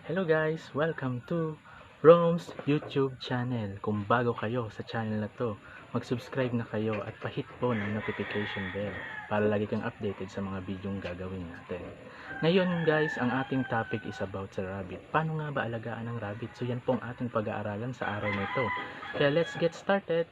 Hello guys! Welcome to Rome's YouTube channel. Kung bago kayo sa channel na to, mag-subscribe na kayo at pahit po ng notification bell para lagi kang updated sa mga bidyong gagawin natin. Ngayon guys, ang ating topic is about sa rabbit. Paano nga ba alagaan ng rabbit? So yan po ang ating pag-aaralan sa araw na ito. Kaya let's get started!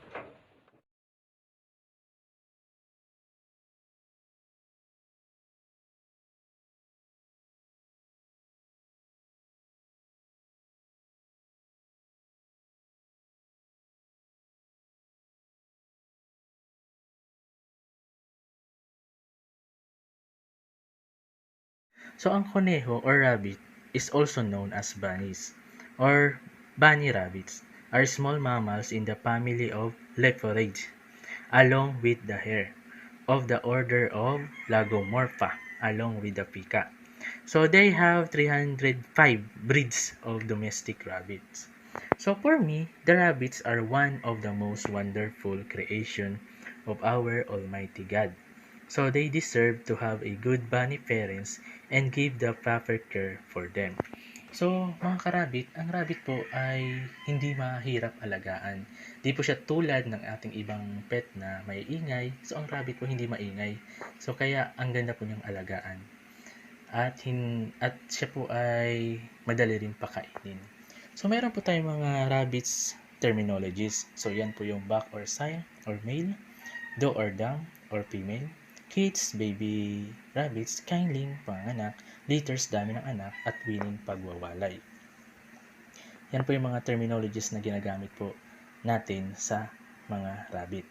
So ang koneho or rabbit is also known as bunnies or bunny rabbits are small mammals in the family of Leporidae along with the hare of the order of Lagomorpha along with the pika. So they have 305 breeds of domestic rabbits. So for me, the rabbits are one of the most wonderful creation of our Almighty God. So they deserve to have a good bunny parents and give the proper care for them. So, mga karabit, ang rabbit po ay hindi mahirap alagaan. Di po siya tulad ng ating ibang pet na may ingay. So, ang rabbit po hindi maingay. So, kaya ang ganda po niyang alagaan. At siya po ay madali rin pakainin. So, meron po tayong mga rabbits terminologies. So, yan po yung buck or sire or male, do or dam or female, kids, baby rabbits, kindling, panganak, litters, dami ng anak, at winning, pagwawalay. Yan po yung mga terminologies na ginagamit po natin sa mga rabbit.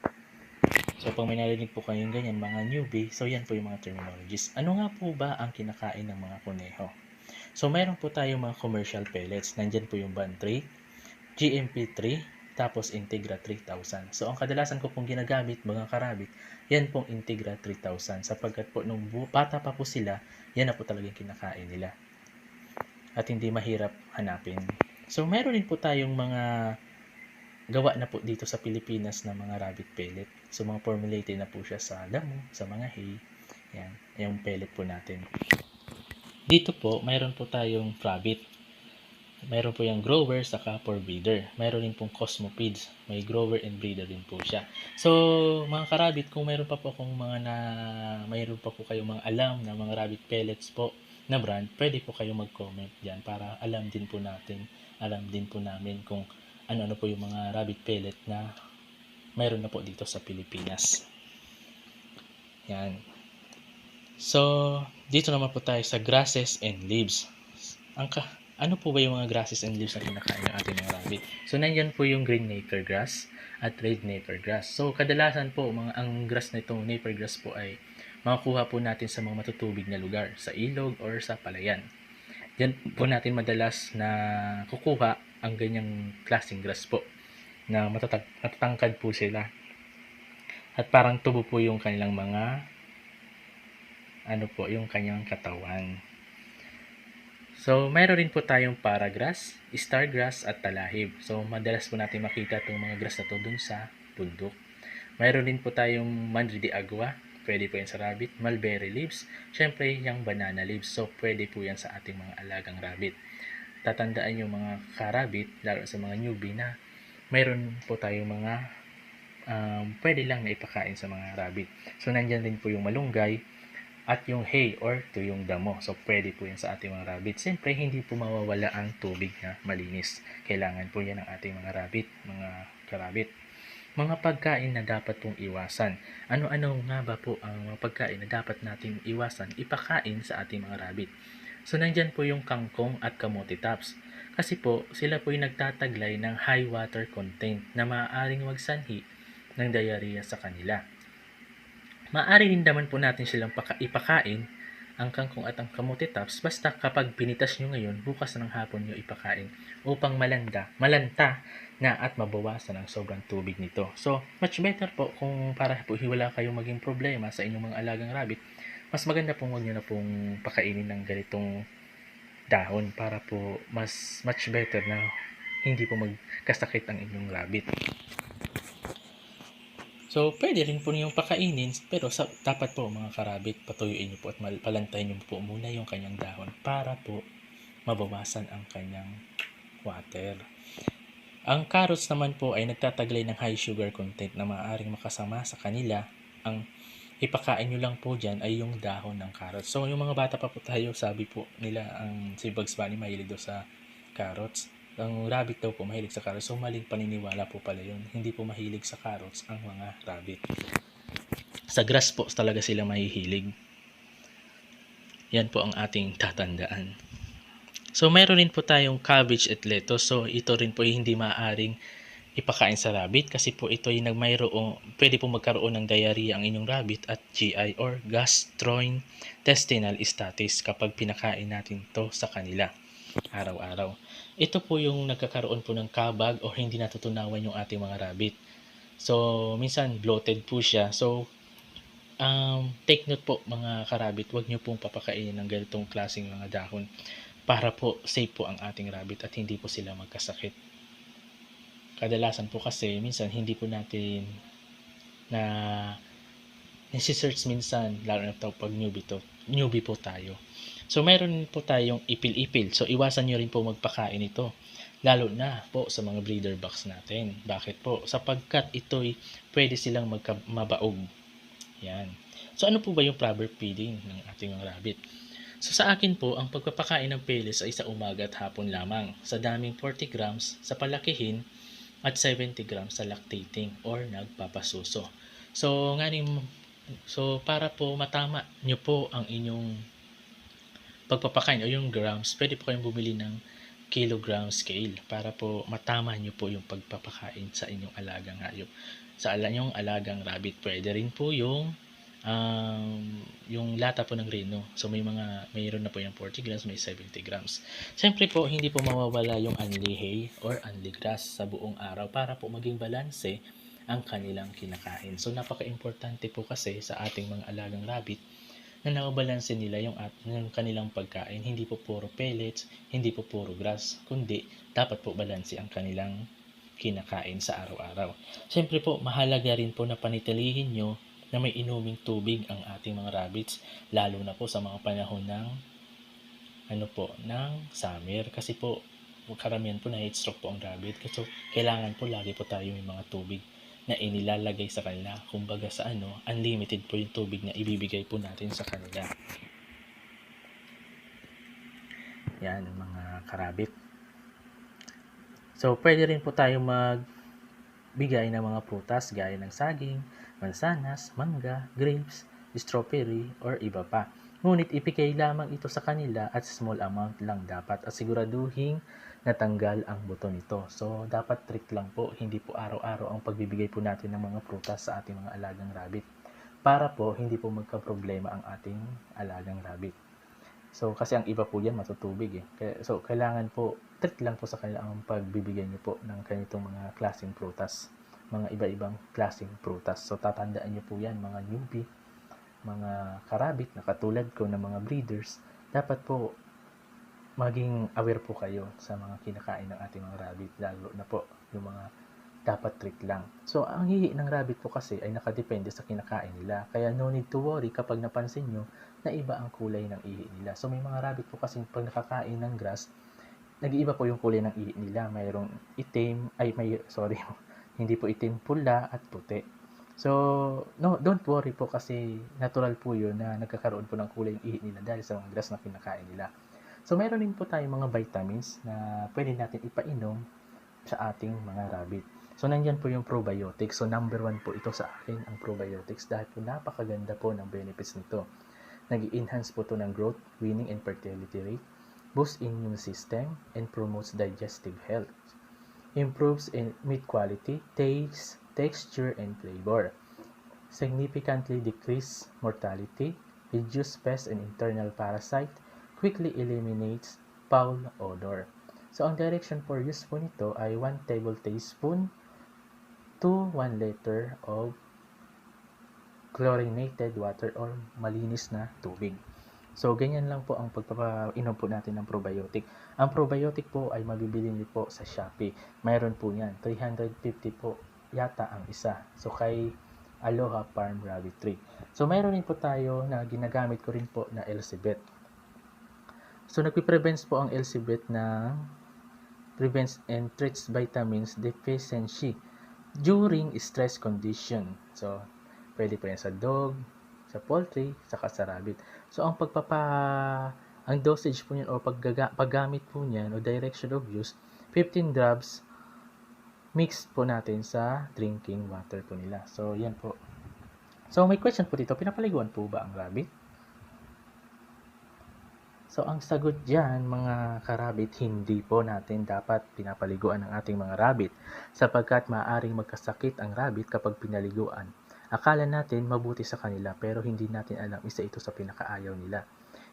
So, pag may narinig po kayong ganyan, mga newbie, so yan po yung mga terminologies. Ano nga po ba ang kinakain ng mga kuneho? So, mayroon po tayong mga commercial pellets. Nandyan po yung Band 3, GMP 3, tapos Integra 3000. So, ang kadalasan ko pong ginagamit, mga karabit, yan pong Integra 3000. Sapagkat po, nung bata pa po sila, yan na po talagang kinakain nila. At hindi mahirap hanapin. So, meron din po tayong mga gawa na po dito sa Pilipinas na mga rabbit pellet. So, mga formulated na po siya sa damo, sa mga hay. Yan, yung pellet po natin. Dito po, mayroon po tayong rabbit. Mayroon po yung grower saka for breeder. Mayroon din pong cosmopedes. May grower and breeder din po siya. So, mga karabit, kung mayroon pa po mayroon pa po kayong mga alam na mga rabbit pellets po na brand, pwede po kayo mag-comment diyan para alam din po namin kung ano-ano po yung mga rabbit pellet na mayroon na po dito sa Pilipinas. Yan. So, dito naman po tayo sa grasses and leaves. Ano po ba yung mga grasses and leaves na kinakain ng ating mga rabbit? So, nandyan po yung green napier grass at red napier grass. So, kadalasan po, ang grass na itong napier grass po ay makakuha po natin sa mga matutubig na lugar, sa ilog or sa palayan. Yan po natin madalas na kukuha ang ganyang klaseng grass po na matatangkad po sila. At parang tubo po yung kanilang mga yung kanyang katawan. So, mayroon rin po tayong paragrass, stargrass at talahib. So, madalas po natin makita itong mga grass na to dun sa bundok. Mayroon din po tayong Madre de Agua, pwede po yan sa rabbit, mulberry leaves, syempre yung banana leaves. So, pwede po yan sa ating mga alagang rabbit. Tatandaan yung mga karabit, lalo sa mga newbie na mayroon po tayong mga pwede lang na ipakain sa mga rabbit. So, nandyan din po yung malunggay, at yung hay or tuyong damo. So, pwede po yan sa ating mga rabbit. Siyempre, hindi po mawawala ang tubig na malinis. Kailangan po yan ng ating mga rabbit, mga karabit. Mga pagkain na dapat pong iwasan. Ano-ano nga ba po ang mga pagkain na dapat nating iwasan, ipakain sa ating mga rabbit? So, nandyan po yung kangkong at kamote tops. Kasi po, sila po yung nagtataglay ng high water content na maaaring magsanhi ng diarrhea sa kanila. Maaari din naman po natin silang ipakain ang kangkong at ang kamote tops basta kapag pinitas nyo ngayon, bukas ng hapon nyo ipakain upang malanta na at mabawasan ang sobrang tubig nito. So, much better po kung para po wala kayong maging problema sa inyong mga alagang rabbit, mas maganda pong huwag nyo na pong pakainin ng ganitong dahon para po much better na hindi po magkasakit ang inyong rabbit. So, pwede rin po niyong pakainin, pero dapat po mga karabit, patuyuin niyo po at palantayin niyo po muna yung kanyang dahon para po mabawasan ang kanyang water. Ang carrots naman po ay nagtataglay ng high sugar content na maaaring makasama sa kanila. Ang ipakain nyo lang po dyan ay yung dahon ng carrots. So, yung mga bata pa po tayo, sabi po nila si Bugs Bunny mahilig daw sa carrots. Ang rabbit daw po mahilig sa carrots. So, maling paniniwala po pala yun. Hindi po mahilig sa carrots ang mga rabbit. Sa grass po talaga sila mahihilig. Yan po ang ating tatandaan. So, meron rin po tayong cabbage at lettuce. So, ito rin po hindi maaaring ipakain sa rabbit kasi po ito ay pwede po magkaroon ng diarrhea ang inyong rabbit at GI or gastrointestinal status kapag pinakain natin to sa kanila araw-araw. Ito po yung nagkakaroon po ng kabag o hindi natutunawan yung ating mga rabbit. So, minsan bloated po siya. So, take note po mga karabit, huwag nyo pong papakainin ng ganitong klaseng mga dahon para po safe po ang ating rabbit at hindi po sila magkasakit. Kadalasan po kasi minsan hindi po natin na nasi-search minsan, lalo na pag newbie po tayo. So meron po tayong ipil-ipil. So iwasan nyo rin po magpakain ito. Lalo na po sa mga breeder box natin. Bakit po? Sapagkat ito'y pwede silang mabaog. Yan. So ano po ba yung proper feeding ng ating mga rabbit? So sa akin po, ang pagpapakain ng pellets ay sa umaga at hapon lamang. Sa daming 40 grams sa palakihin at 70 grams sa lactating or nagpapasuso. So para po matama nyo po ang inyong pagpapakain o yung grams, pwede po kayong bumili ng kilogram scale para po matama nyo po yung pagpapakain sa inyong alagang hayop. Sa inyong alagang rabbit, pwede rin po yung lata po ng reno. So mayroon na po yung 40 grams, may 70 grams. Siyempre po, hindi po mawawala yung unli hay or unli grass sa buong araw para po maging balanse ang kanilang kinakain. So napaka-importante po kasi sa ating mga alagang rabbit na nakabalanse nila yung kanilang pagkain. Hindi po puro pellets, hindi po puro grass, kundi dapat po balanse ang kanilang kinakain sa araw-araw. Siyempre po, mahalaga rin po na panitilihin nyo na may inuming tubig ang ating mga rabbits, lalo na po sa mga panahon ng summer. Kasi po, karamihan po na heat stroke po ang rabbit. So, kailangan po lagi po tayo may mga tubig na inilalagay sa kanila. Kumbaga sa unlimited po yung tubig na ibibigay po natin sa kanila. Yan, mga karabit. So, pwede rin po tayo magbigay ng mga prutas gaya ng saging, mansanas, mangga, grapes, strawberry, or iba pa. Ngunit ipigay lamang ito sa kanila at small amount lang dapat at siguraduhin natanggal ang buto nito. So, dapat treat lang po, hindi po araw-araw ang pagbibigay po natin ng mga prutas sa ating mga alagang rabbit para po hindi po magka-problema ang ating alagang rabbit. So, kasi ang iba po yan matutubig So, kailangan po, treat lang po sa kanila ang pagbibigay niyo po ng ganitong mga klaseng prutas. Mga iba-ibang klaseng prutas. So, tatandaan niyo po yan, mga newbie, mga karabit na katulad ko na mga breeders. Dapat po, maging aware po kayo sa mga kinakain ng ating mga rabbit. Lalo na po, yung mga dapat treat lang. So, ang hihi ng rabbit po kasi ay nakadepende sa kinakain nila. Kaya no need to worry kapag napansin nyo na iba ang kulay ng ihi nila. So, may mga rabbit po kasi pag nakakain ng grass, nag-iiba po yung kulay ng ihi nila. Mayroong itim, hindi po itim, pula at puti. So, no, don't worry po kasi natural po yun na nagkakaroon po ng kulay ng ihi nila dahil sa mga grass na kinakain nila. So, mayroon din po tayong mga vitamins na pwede natin ipainom sa ating mga rabbit. So, nandyan po yung probiotics. So, number 1 po ito sa akin, ang probiotics, dahil po napakaganda po ng benefits nito. Nag-i-enhance po ito ng growth, winning, and fertility rate, boosts immune system, and promotes digestive health. Improves in meat quality, taste, texture, and flavor. Significantly decrease mortality, reduce pest and internal parasite, quickly eliminates foul odor. So, ang direction for use po nito ay 1 table teaspoon to 1 liter of chlorinated water or malinis na tubig. So, ganyan lang po ang pagpapainom po natin ng probiotic. Ang probiotic po ay mabibili niyo po sa Shopee. Mayroon po yan. 350 po yata ang isa. So, kay Aloha Farm Rabbit Tree. So, mayroon din po tayo na ginagamit ko rin po na Elsebet. So, nagpiprevents po ang Elizabeth ng prevents and treats vitamins deficiency during stress condition. So, pwede po yan sa dog, sa poultry, saka sa rabbit. So, ang dosage po niyan o paggamit po niyan o direction of use, 15 drops mix po natin sa drinking water po nila. So, yan po. So, may question po dito, pinapaliguan po ba ang rabbit? So, ang sagot dyan, mga karabit, hindi po natin dapat pinapaliguan ang ating mga rabbit sapagkat maaaring magkasakit ang rabbit kapag pinaliguan. Akala natin mabuti sa kanila pero hindi natin alam isa ito sa pinakaayaw nila.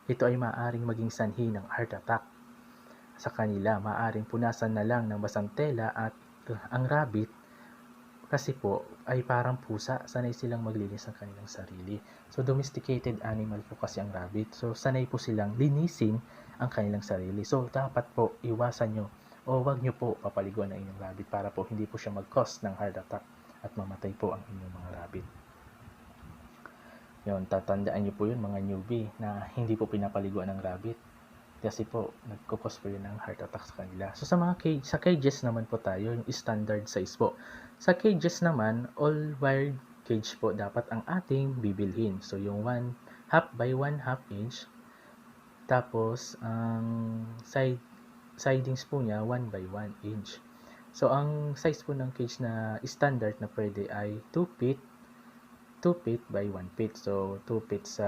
Ito ay maaaring maging sanhi ng heart attack sa kanila. Maaaring punasan na lang ng basang tela at ang rabbit kasi po ay parang pusa, sanay silang maglinis ng kanilang sarili. So, domesticated animal po kasi ang rabbit. So, sanay po silang linisin ang kanilang sarili. So, dapat po iwasan nyo o wag nyo po papaliguan ang inyong rabbit para po hindi po siya mag-cause ng heart attack at mamatay po ang inyong mga rabbit. Yun, tatandaan nyo po yun mga newbie na hindi po pinapaliguan ng rabbit. Kasi po, nagkukos po yun ng heart attack sa kanila. So, sa cages naman po tayo, yung standard size po. Sa cages naman, all wired cage po dapat ang ating bibilhin. So, yung 1/2 by 1/2 inch. Tapos, ang sidings po niya, 1 by 1 inch. So, ang size po ng cage na standard na pwede ay 2 feet, 2 feet by 1 feet. So, 2 feet sa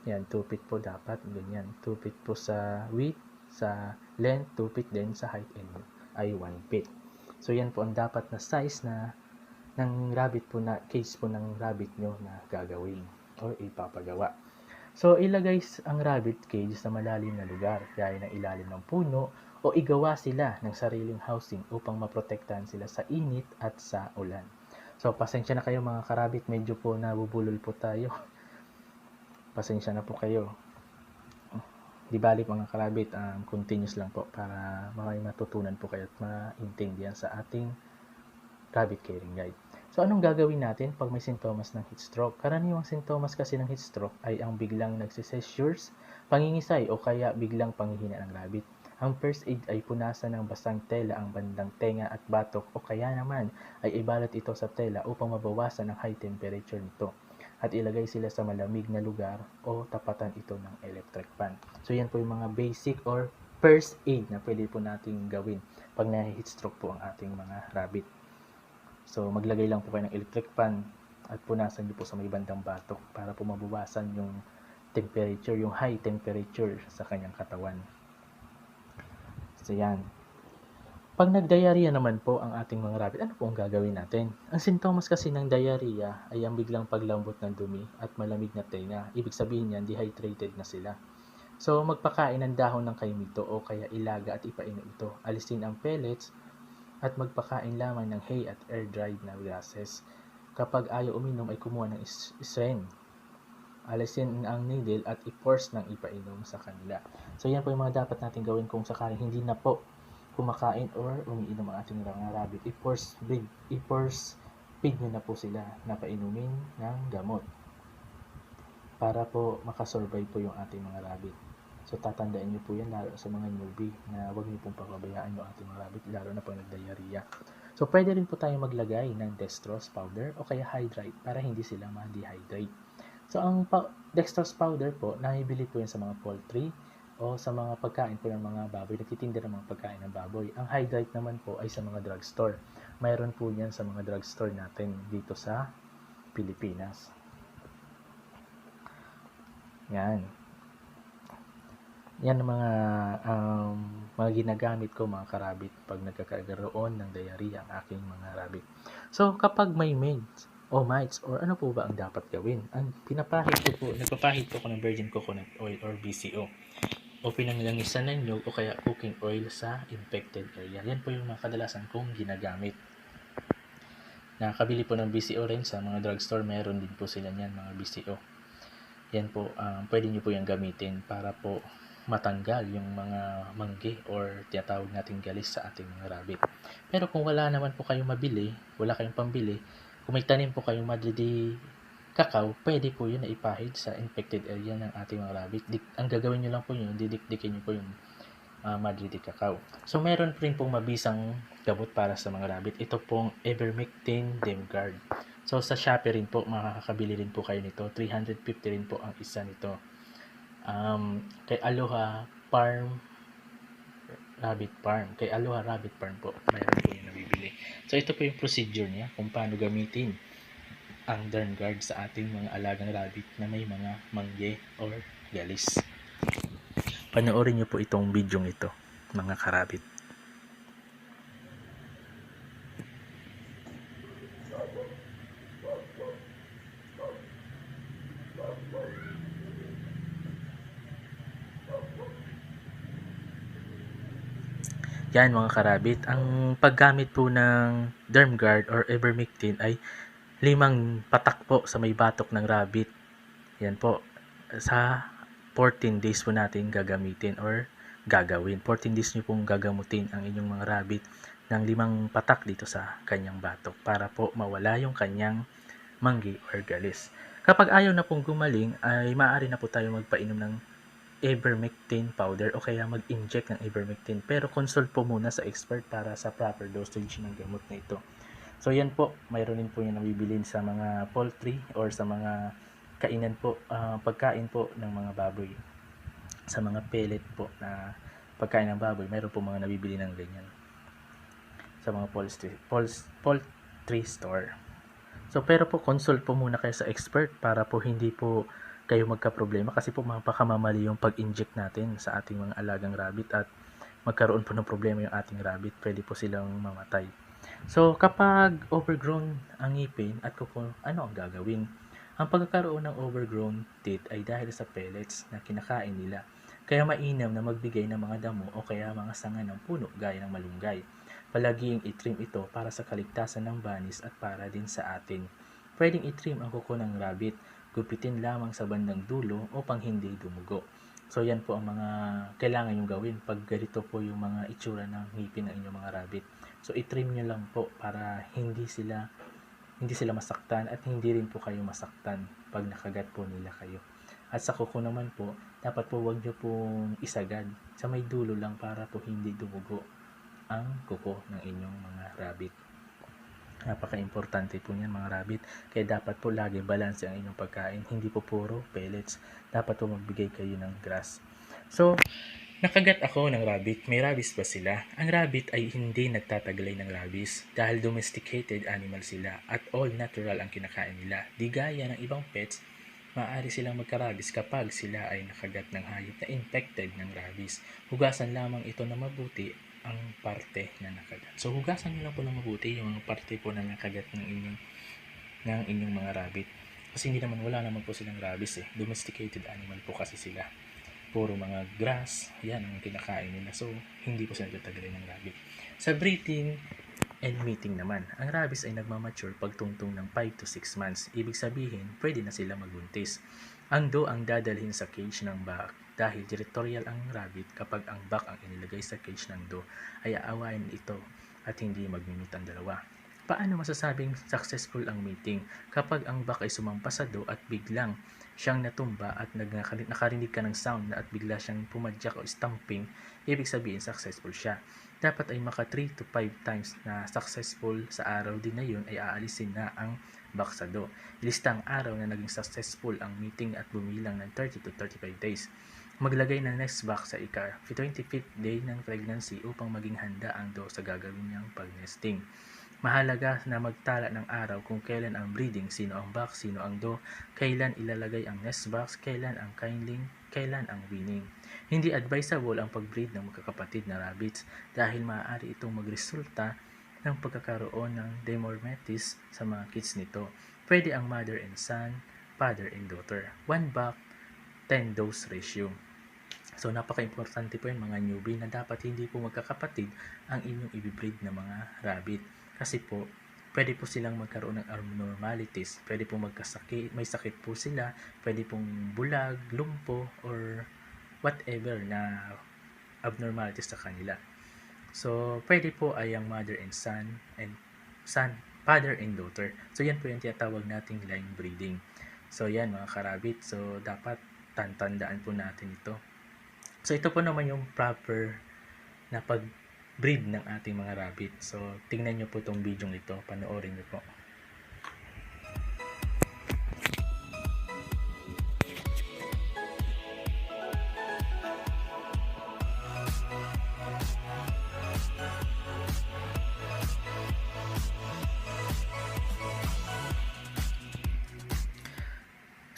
yan, 2 feet po dapat, ganyan. 2 feet po sa width, sa length, 2 feet din sa height and ay 1 feet. So, yan po ang dapat na size na ng rabbit po na, cage po ng rabbit nyo na gagawin or ipapagawa. So, ilagay ang rabbit cage sa malalim na lugar, gaya ng ilalim ng puno o igawa sila ng sariling housing upang maprotektahan sila sa init at sa ulan. So, pasensya na kayo mga karabit, medyo po nabubulol po tayo. Pasensya na po kayo. Di balik mga karabit, continuous lang po para may matutunan po kayo at maintindihan sa ating rabbit caring guide. So, anong gagawin natin pag may sintomas ng heat stroke? Karaniwang sintomas kasi ng heat stroke ay ang biglang nagsisesures, pangingisay o kaya biglang panghihina ng rabbit. Ang first aid ay punasan ng basang tela ang bandang tenga at batok o kaya naman ay ibalot ito sa tela upang mabawasan ang high temperature nito at ilagay sila sa malamig na lugar o tapatan ito ng electric fan. So, yan po yung mga basic or first aid na pwede po nating gawin pag na-heat stroke po ang ating mga rabbit. So, maglagay lang po kayo ng electric fan at punasan nyo po sa may bandang batok para po mabawasan yung temperature, yung high temperature sa kanyang katawan. So, yan. Pag nag-diarrhea naman po ang ating mga rabbit, ano po ang gagawin natin? Ang sintomas kasi ng diarrhea ay ang biglang paglambot ng dumi at malamig na tenga. Ibig sabihin yan, dehydrated na sila. So, magpakain ng dahon ng kaimito o kaya ilaga at ipainom ito. Alisin ang pellets at magpakain lamang ng hay at air-dried na grasses. Kapag ayaw uminom ay kumuha ng strain. Alisin ang needle at i-force ng ipainom sa kanila. So, yan po yung mga dapat natin gawin kung sakaling hindi na po kumakain or umiinom ang ating mga rabbit. I-force feed nyo na po sila na painumin ng gamot para po makasurvive po yung ating mga rabbit. So, tatandaan nyo po yan lalo sa mga newbie na huwag nyo pong pababayaan yung ating mga rabbit lalo na pag nag-diarrhea. So, pwede rin po tayo maglagay ng dextrose powder o kaya hydrate para hindi sila ma-dehydrate. So, ang dextrose powder po, nabibili po yan sa mga poultry o sa mga pagkain po ng mga baboy, nagtitinda ng mga pagkain ng baboy. Ang hydrate naman po ay sa mga drugstore. Mayroon po yan sa mga drugstore natin dito sa Pilipinas. Yan. Yan ang mga ginagamit ko mga karabit pag nagkakaroon ng diarrhea ang aking mga rabbit. So, kapag may mites or ano po ba ang dapat gawin? Ang nagpapahid po ko ng virgin coconut oil or VCO o pinanglangisan ng nyug o kaya cooking oil sa infected area. Yan po yung mga kadalasan kong ginagamit. Nakabili po ng BCO rin sa mga drugstore. Meron din po sila niyan, mga BCO. Yan po, pwede nyo po yung gamitin para po matanggal yung mga manggi or tinatawag nating galis sa ating mga rabbit. Pero kung wala naman po kayong mabili, wala kayong pambili, kung may tanim po kayong kakao, pwede po yun na ipahid sa infected area ng ating mga rabbit. Ang gagawin nyo lang po yun, didikdikin nyo po yung Madre de Cacao. So, meron rin pong mabisang gamot para sa mga rabbit. Ito pong Ivermectin Demguard. So, sa Shopee rin po, makakabili rin po kayo nito. 350 rin po ang isa nito. Kay Aloha Rabbit Farm. Kay Aloha Rabbit Farm po, mayroon po yung nabibili. So, ito po yung procedure niya kung paano gamitin ang Dermguard sa ating mga alagang rabbit na may mga mangge or galis. Panoorin niyo po itong video ito, mga karabit. Yan mga karabit, ang paggamit po ng Dermguard or Ivermectin ay 5 patak po sa may batok ng rabbit. Yan po, sa 14 days po natin gagamitin or gagawin. 14 days nyo pong gagamutin ang inyong mga rabbit ng 5 patak dito sa kanyang batok para po mawala yung kanyang manggi or galis. Kapag ayaw na pong gumaling ay maaari na po tayo magpainom ng Ivermectin powder o kaya mag-inject ng Ivermectin. Pero consult po muna sa expert para sa proper dosage ng gamot na ito. So yan po, mayroon din po yung nabibilin sa mga poultry or sa mga kainan po, pagkain po ng mga baboy. Sa mga pellet po na pagkain ng baboy, mayroon po mga nabibili ng ganyan sa mga poultry store. So pero po consult po muna kayo sa expert para po hindi po kayo magka-problema kasi po mapakamamali yung pag-inject natin sa ating mga alagang rabbit at magkaroon po ng problema yung ating rabbit, pwede po silang mamatay. So kapag overgrown ang ngipin at kuko, ano ang gagawin? Ang pagkakaroon ng overgrown teeth ay dahil sa pellets na kinakain nila. Kaya mainam na magbigay ng mga damo o kaya mga sanga ng puno gaya ng malunggay. Palaging i-trim ito para sa kaligtasan ng banis at para din sa atin. Pwedeng i-trim ang kuko ng rabbit, gupitin lamang sa bandang dulo upang hindi dumugo. So yan po ang mga kailangan yung gawin pag ganito po yung mga itsura ng ngipin ng inyong mga rabbit. So i-trim nyo lang po para hindi sila masaktan at hindi rin po kayo masaktan pag nakagat po nila kayo. At sa kuko naman po, dapat po wag nyo pong isagad sa may dulo lang para po hindi dumugo ang kuko ng inyong mga rabbit. Napaka-importante po niyan mga rabbit. Kaya dapat po lagi balance ang inyong pagkain. Hindi po puro pellets. Dapat po magbigay kayo ng grass. So, nakagat ako ng rabbit. May rabies ba sila? Ang rabbit ay hindi nagtataglay ng rabies dahil domesticated animal sila at all natural ang kinakain nila. Di gaya ng ibang pets, maaari silang magka-rabies kapag sila ay nakagat ng hayop na infected ng rabies. Hugasan lamang ito na mabuti ang parte na nakagat. So hugasan niyo lang po na mabuti yung mga parte po na nakagat ng inyong mga rabbit. Kasi hindi naman, wala naman po silang rabies eh. Domesticated animal po kasi sila. Puro mga grass, yan ang kinakain nila. So hindi po sila nagtataglay ng rabbit. Sa breeding and mating naman, ang rabies ay nagmamature pagtungtong ng 5 to 6 months. Ibig sabihin, pwede na sila magbuntis. Ang doe ang dadalhin sa cage ng buck dahil territorial ang rabbit. Kapag ang buck ang inilagay sa cage ng doe, ay aawain ito at hindi magmimit ang dalawa. Paano masasabing successful ang mating? Kapag ang buck ay sumampas sa doe at biglang siyang natumba at nakarinig ka ng sound at bigla siyang pumadyak o stamping, ibig sabihin successful siya. Dapat ay maka 3 to 5 times na successful sa araw din na yun ay aalisin na ang buck sa doe. Ilista ang araw na naging successful ang meeting at bumilang ng 30 to 35 days. Maglagay ng nest box sa ika-25th day ng pregnancy upang maging handa ang doe sa gagawin niyang pag-nesting. Mahalaga na magtala ng araw kung kailan ang breeding, sino ang buck, sino ang doe, kailan ilalagay ang nest box, kailan ang kindling, kailan ang weaning. Hindi advisable ang pag-breed ng magkakapatid na rabbits dahil maaari itong magresulta ng pagkakaroon ng demorphosis sa mga kids nito. Pwede ang mother and son, father and daughter. 1 buck, 10 dose ratio. So napaka-importante po yung mga newbie na dapat hindi po magkakapatid ang inyong ibibreed na mga rabbit. Kasi po, pwede po silang magkaroon ng abnormalities. Pwede po magkasakit, may sakit po sila, pwede pong bulag, lumpo, or whatever na abnormalities sa kanila. So, pwede po ay ang mother and son, father and daughter. So, yan po yung tinatawag nating line breeding. So yan mga karabit, so dapat tandaan po natin ito. So ito po naman yung proper na pag-breed ng ating mga rabbit. So tingnan nyo po itong video ito, panoorin nyo po.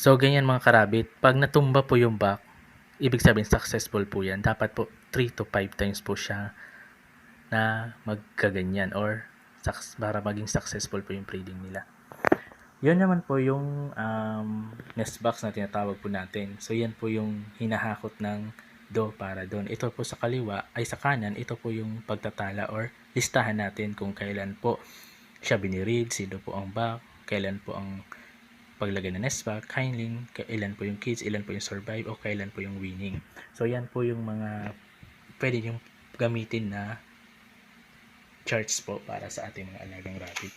So ganyan mga karabit, pag natumba po yung back, ibig sabihin successful po yan. Dapat po 3 to 5 times po siya na magkaganyan or para maging successful po yung breeding nila. Yun naman po yung nest box na tinatawag po natin. So yan po yung hinahakot ng do para doon. Ito po sa kaliwa ay sa kanan, ito po yung pagtatala or listahan natin kung kailan po siya biniread, sino po ang back, kailan po ang paglagay ng nest bag, kindling, ilan po yung kids, ilan po yung survive, o kailan po yung winning. So yan po yung mga pwede yung gamitin na charts po para sa ating mga alagang rabbit.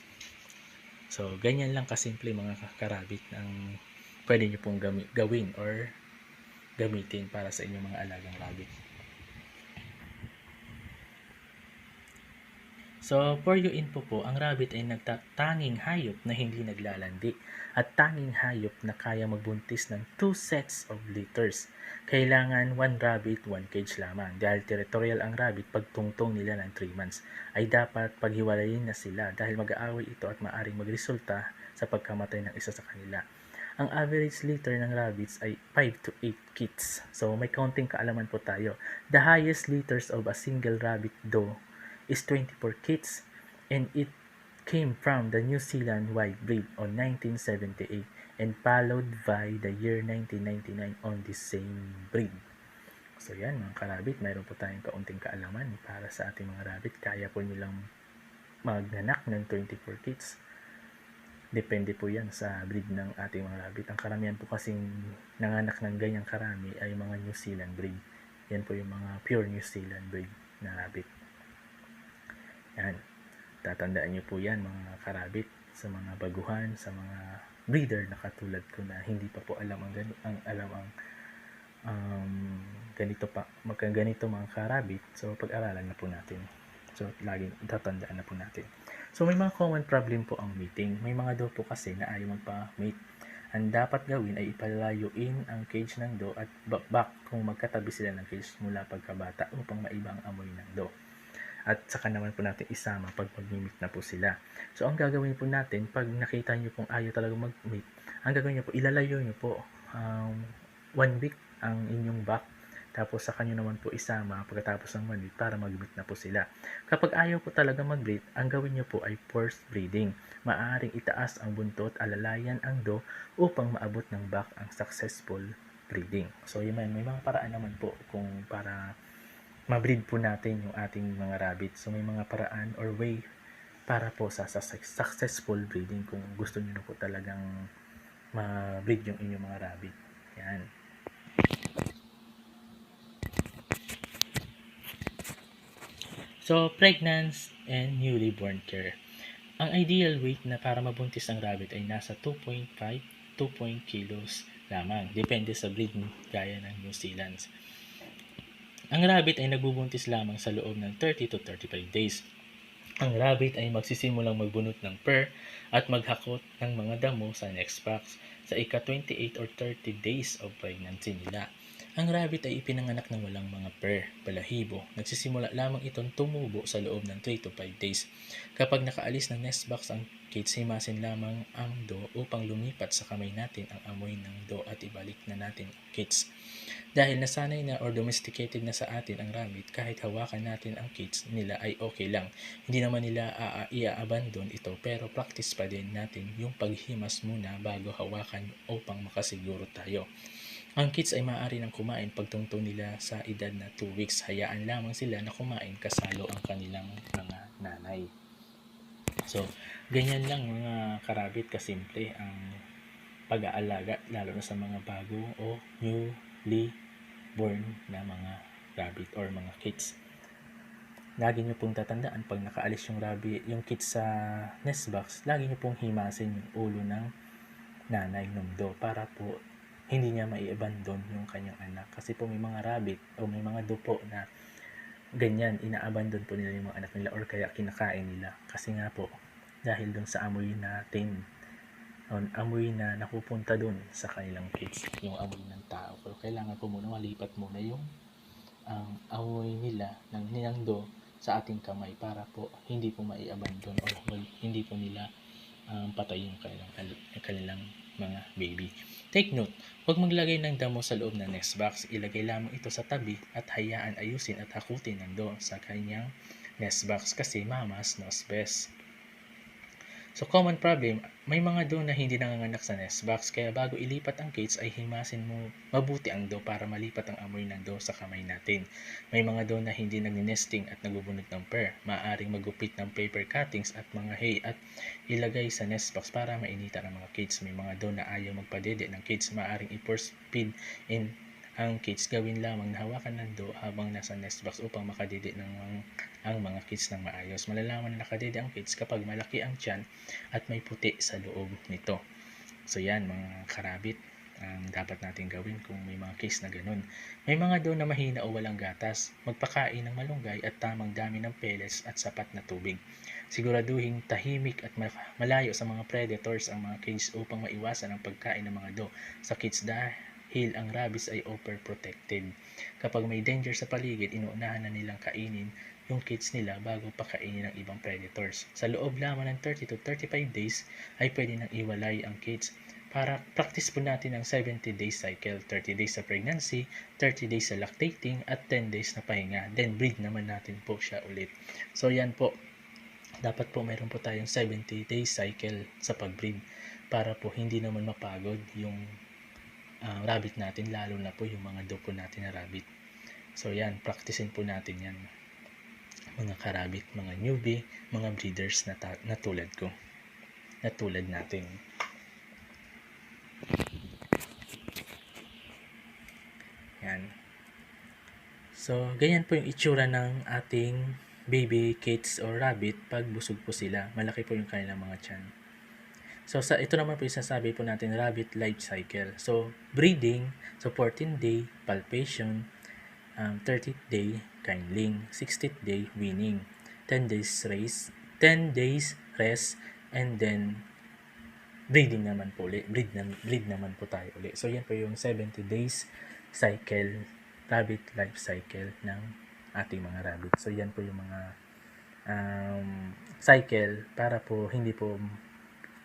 So ganyan lang kasimple mga karabit ang pwede nyo pong gawin or gamitin para sa inyong mga alagang rabbit. So, for your info po, ang rabbit ay nagtatanging hayop na hindi naglalandi at tanging hayop na kaya magbuntis ng 2 sets of litters. Kailangan 1 rabbit, 1 cage lamang. Dahil territorial ang rabbit, pagtungtong nila ng 3 months, ay dapat paghiwalayin na sila dahil mag-aaway ito at maaaring magresulta sa pagkamatay ng isa sa kanila. Ang average litter ng rabbits ay 5 to 8 kits. So, may kaunting kaalaman po tayo. The highest litters of a single rabbit doe is 24 kits, and it came from the New Zealand White breed on 1978 and followed by the year 1999 on the same breed. So yan mga karabit, mayroon po tayong kaunting kaalaman para sa ating mga rabbit. Kaya po nilang magnanak ng 24 kits. Depende po yan sa breed ng ating mga rabbit. Ang karamihan po kasing nanganak ng ganyang karami ay mga New Zealand breed. Yan po yung mga pure New Zealand breed na rabbit. Yan. Tatandaan nyo po yan mga karabit sa mga baguhan, sa mga breeder na katulad ko na hindi pa po alam ang ganito mga karabit. So pag-aralan na po natin. So laging tatandaan na po natin. So may mga common problem po ang mating. May mga do po kasi na ayaw magpa-mate. Ang dapat gawin ay ipalayuin ang cage ng do at back kung magkatabi sila ng cage mula pagkabata upang maiba ang amoy ng do. At saka naman po natin isama pag mag-meet na po sila. So, ang gagawin po natin, pag nakita nyo pong ayaw talaga mag-meet, ang gagawin nyo po, ilalayo nyo po 1 week ang inyong back. Tapos, saka nyo naman po isama pagkatapos ng 1 week para mag-meet na po sila. Kapag ayaw po talaga mag-breed, ang gawin nyo po ay forced breeding. Maaaring itaas ang buntot, alalayan ang do upang maabot ng back ang successful breeding. So, yun may mga paraan naman po kung para ma-breed po natin yung ating mga rabbit. So, may mga paraan or way para po sa successful breeding kung gusto niyo po talagang ma-breed yung inyong mga rabbit. Yan. So, pregnancy and newly born care. Ang ideal weight na para mabuntis ang rabbit ay nasa 2.5 to 2 kilos lamang. Depende sa breed gaya ng New Zealand. Ang rabbit ay nagbubuntis lamang sa loob ng 30 to 35 days. Ang rabbit ay magsisimulang magbunot ng fur at maghakot ng mga damo sa next box sa ika-28 or 30 days of pregnancy nila. Ang rabbit ay ipinanganak ng walang mga fur, balahibo. Nagsisimula lamang itong tumubo sa loob ng 3 to 5 days. Kapag nakaalis ng nest box ang kids, himasin lamang ang do upang lumipat sa kamay natin ang amoy ng do at ibalik na natin ang kids. Dahil nasanay na or domesticated na sa atin ang rabbit, kahit hawakan natin ang kids nila ay okay lang. Hindi naman nila i-abandon ito, pero practice pa din natin yung paghimas muna bago hawakan upang makasiguro tayo. Ang kids ay maaari nang kumain pagtungtong nila sa edad na 2 weeks. Hayaan lamang sila na kumain kasalo ang kanilang mga nanay. So, ganyan lang mga karabit kasimple ang pag-aalaga lalo na sa mga bago o newly born na mga rabbit or mga kids. Lagi nyo pong tatandaan pag nakaalis yung rabbit, yung kids sa nest box, lagi nyo pong himasin yung ulo ng nanay ng do para po hindi niya mai-abandon yung kanyang anak. Kasi po may mga rabbit o may mga do po na ganyan, ina-abandon po nila yung mga anak nila or kaya kinakain nila. Kasi nga po, dahil dun sa amoy natin, amoy na napupunta dun sa kanilang kids, yung amoy ng tao. Pero kailangan po muna malipat muna yung amoy nila ng ninangdo sa ating kamay para po hindi po mai-abandon or hindi po nila patay yung kanilang mga baby. Take note, huwag maglagay ng damo sa loob ng nest box. Ilagay lamang ito sa tabi at hayaan ayusin at hakutin ng do sa kanyang nest box kasi mamas knows best. So common problem, may mga do na hindi nanganganak sa nest box kaya bago ilipat ang cage ay himasin mo mabuti ang do para malipat ang amoy ng do sa kamay natin. May mga do na hindi nagnesting at nagbubunot ng pair. Maaaring magupit ng paper cuttings at mga hay at ilagay sa nest box para mainitan ang mga cage. May mga do na ayaw magpadede ng cage. Maaaring i-force feed in ang cage, gawin lamang na hawakan ng do habang nasa nest box upang makadede ang mga cage ng maayos. Malalaman na nakadede ang cage kapag malaki ang tiyan at may puti sa loob nito. So yan mga karabit, ang dapat natin gawin kung may mga case na ganun. May mga do na mahina o walang gatas. Magpakain ng malunggay at tamang dami ng pellets at sapat na tubig. Siguraduhin tahimik at malayo sa mga predators ang mga cage upang maiwasan ang pagkain ng mga do sa cage dahil ang rabies ay overprotected. Kapag may danger sa paligid, inuunahan na nilang kainin yung kids nila bago pakainin ng ibang predators. Sa loob lamang ng 30 to 35 days ay pwede nang iwalay ang kids. Para practice po natin ang 70 days cycle, 30 days sa pregnancy, 30 days sa lactating, at 10 days na pahinga. Then breed naman natin po siya ulit. So yan po, dapat po mayroon po tayong 70 days cycle sa pag-breed para po hindi naman mapagod yung rabbit natin, lalo na po yung mga dog po natin na rabbit. So yan, practicein po natin yan mga karabit, mga newbie, mga breeders na tulad ko, na tulad natin. Yan. So, ganyan po yung itsura ng ating baby kids or rabbit pag busog po sila. Malaki po yung kanilang mga tiyan. So, ito naman po yung sasabi po natin, rabbit life cycle. So, breeding, so 14th day, palpation, 30th day, kindling, 60th day, weaning, 10 days race, 10 days rest, and then breeding naman po ulit. Breed naman po tayo ulit. So, yan po yung 70 days cycle, rabbit life cycle ng ating mga rabbit. So, yan po yung mga cycle para po hindi po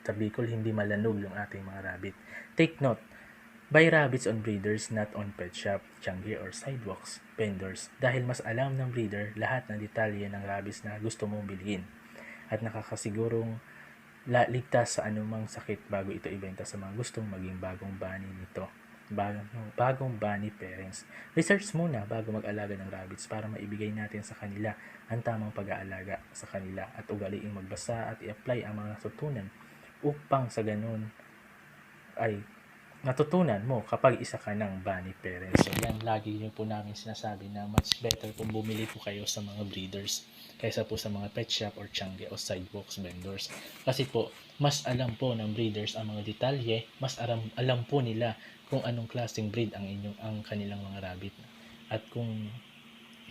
tabikol, hindi malanog yung ating mga rabbit. Take note, buy rabbits on breeders, not on pet shop, changi, or sidewalks vendors dahil mas alam ng breeder lahat ng detalye ng rabbits na gusto mong bilhin at nakakasigurong ligtas sa anumang sakit bago ito ibenta sa mga gustong maging bagong bunny nito. Bagong bunny parents. Research muna bago mag-alaga ng rabbits para maibigay natin sa kanila ang tamang pag-aalaga sa kanila at ugaliing magbasa at i-apply ang mga natutunan upang sa ganun ay natutunan mo kapag isa ka ng bunny parents. So yan, lagi nyo po namin sinasabi na much better kung bumili po kayo sa mga breeders kaysa po sa mga pet shop or changi o sidewalks vendors. Kasi po, mas alam po ng breeders ang mga detalye, mas alam po nila kung anong klaseng breed ang kanilang mga rabbit at kung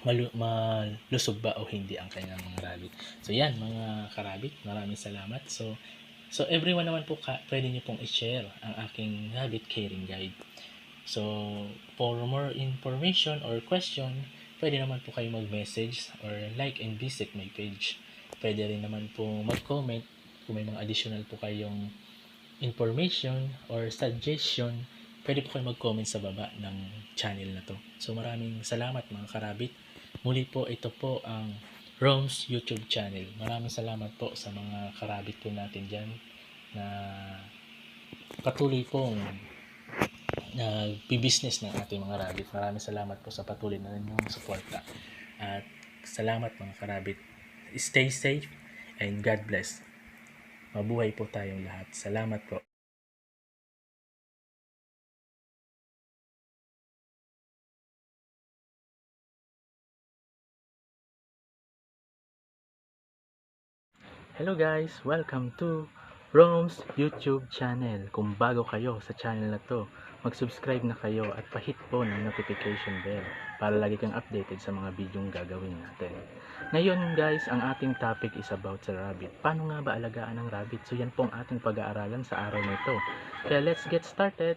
malusog ba o hindi ang kanilang mga rabbit. So yan mga karabit, maraming salamat. So everyone naman po pwede niyo pong i-share ang aking rabbit caring guide. So for more information or question, pwede naman po kayo mag-message or like and visit my page. Pwede rin naman po mag-comment kung may mga additional po kayong information or suggestion. Pwede po kayo mag-comment sa baba ng channel na to. So maraming salamat mga karabit. Muli po, ito po ang Rome's YouTube channel. Maraming salamat po sa mga karabit po natin dyan na patuloy pong nagbi-business ng ating mga rabbit. Maraming salamat po sa patuloy na inyong suporta. At salamat mga karabit. Stay safe and God bless. Mabuhay po tayong lahat. Salamat po. Hello guys, welcome to Rome's YouTube channel. Kung bago kayo sa channel na to, mag-subscribe na kayo at pahit po ng notification bell para lagi kang updated sa mga videong gagawin natin. Ngayon guys, ang ating topic is about sa rabbit. Paano nga ba alagaan ng rabbit? So yan po ang ating pag-aaralan sa araw na ito. Kaya let's get started!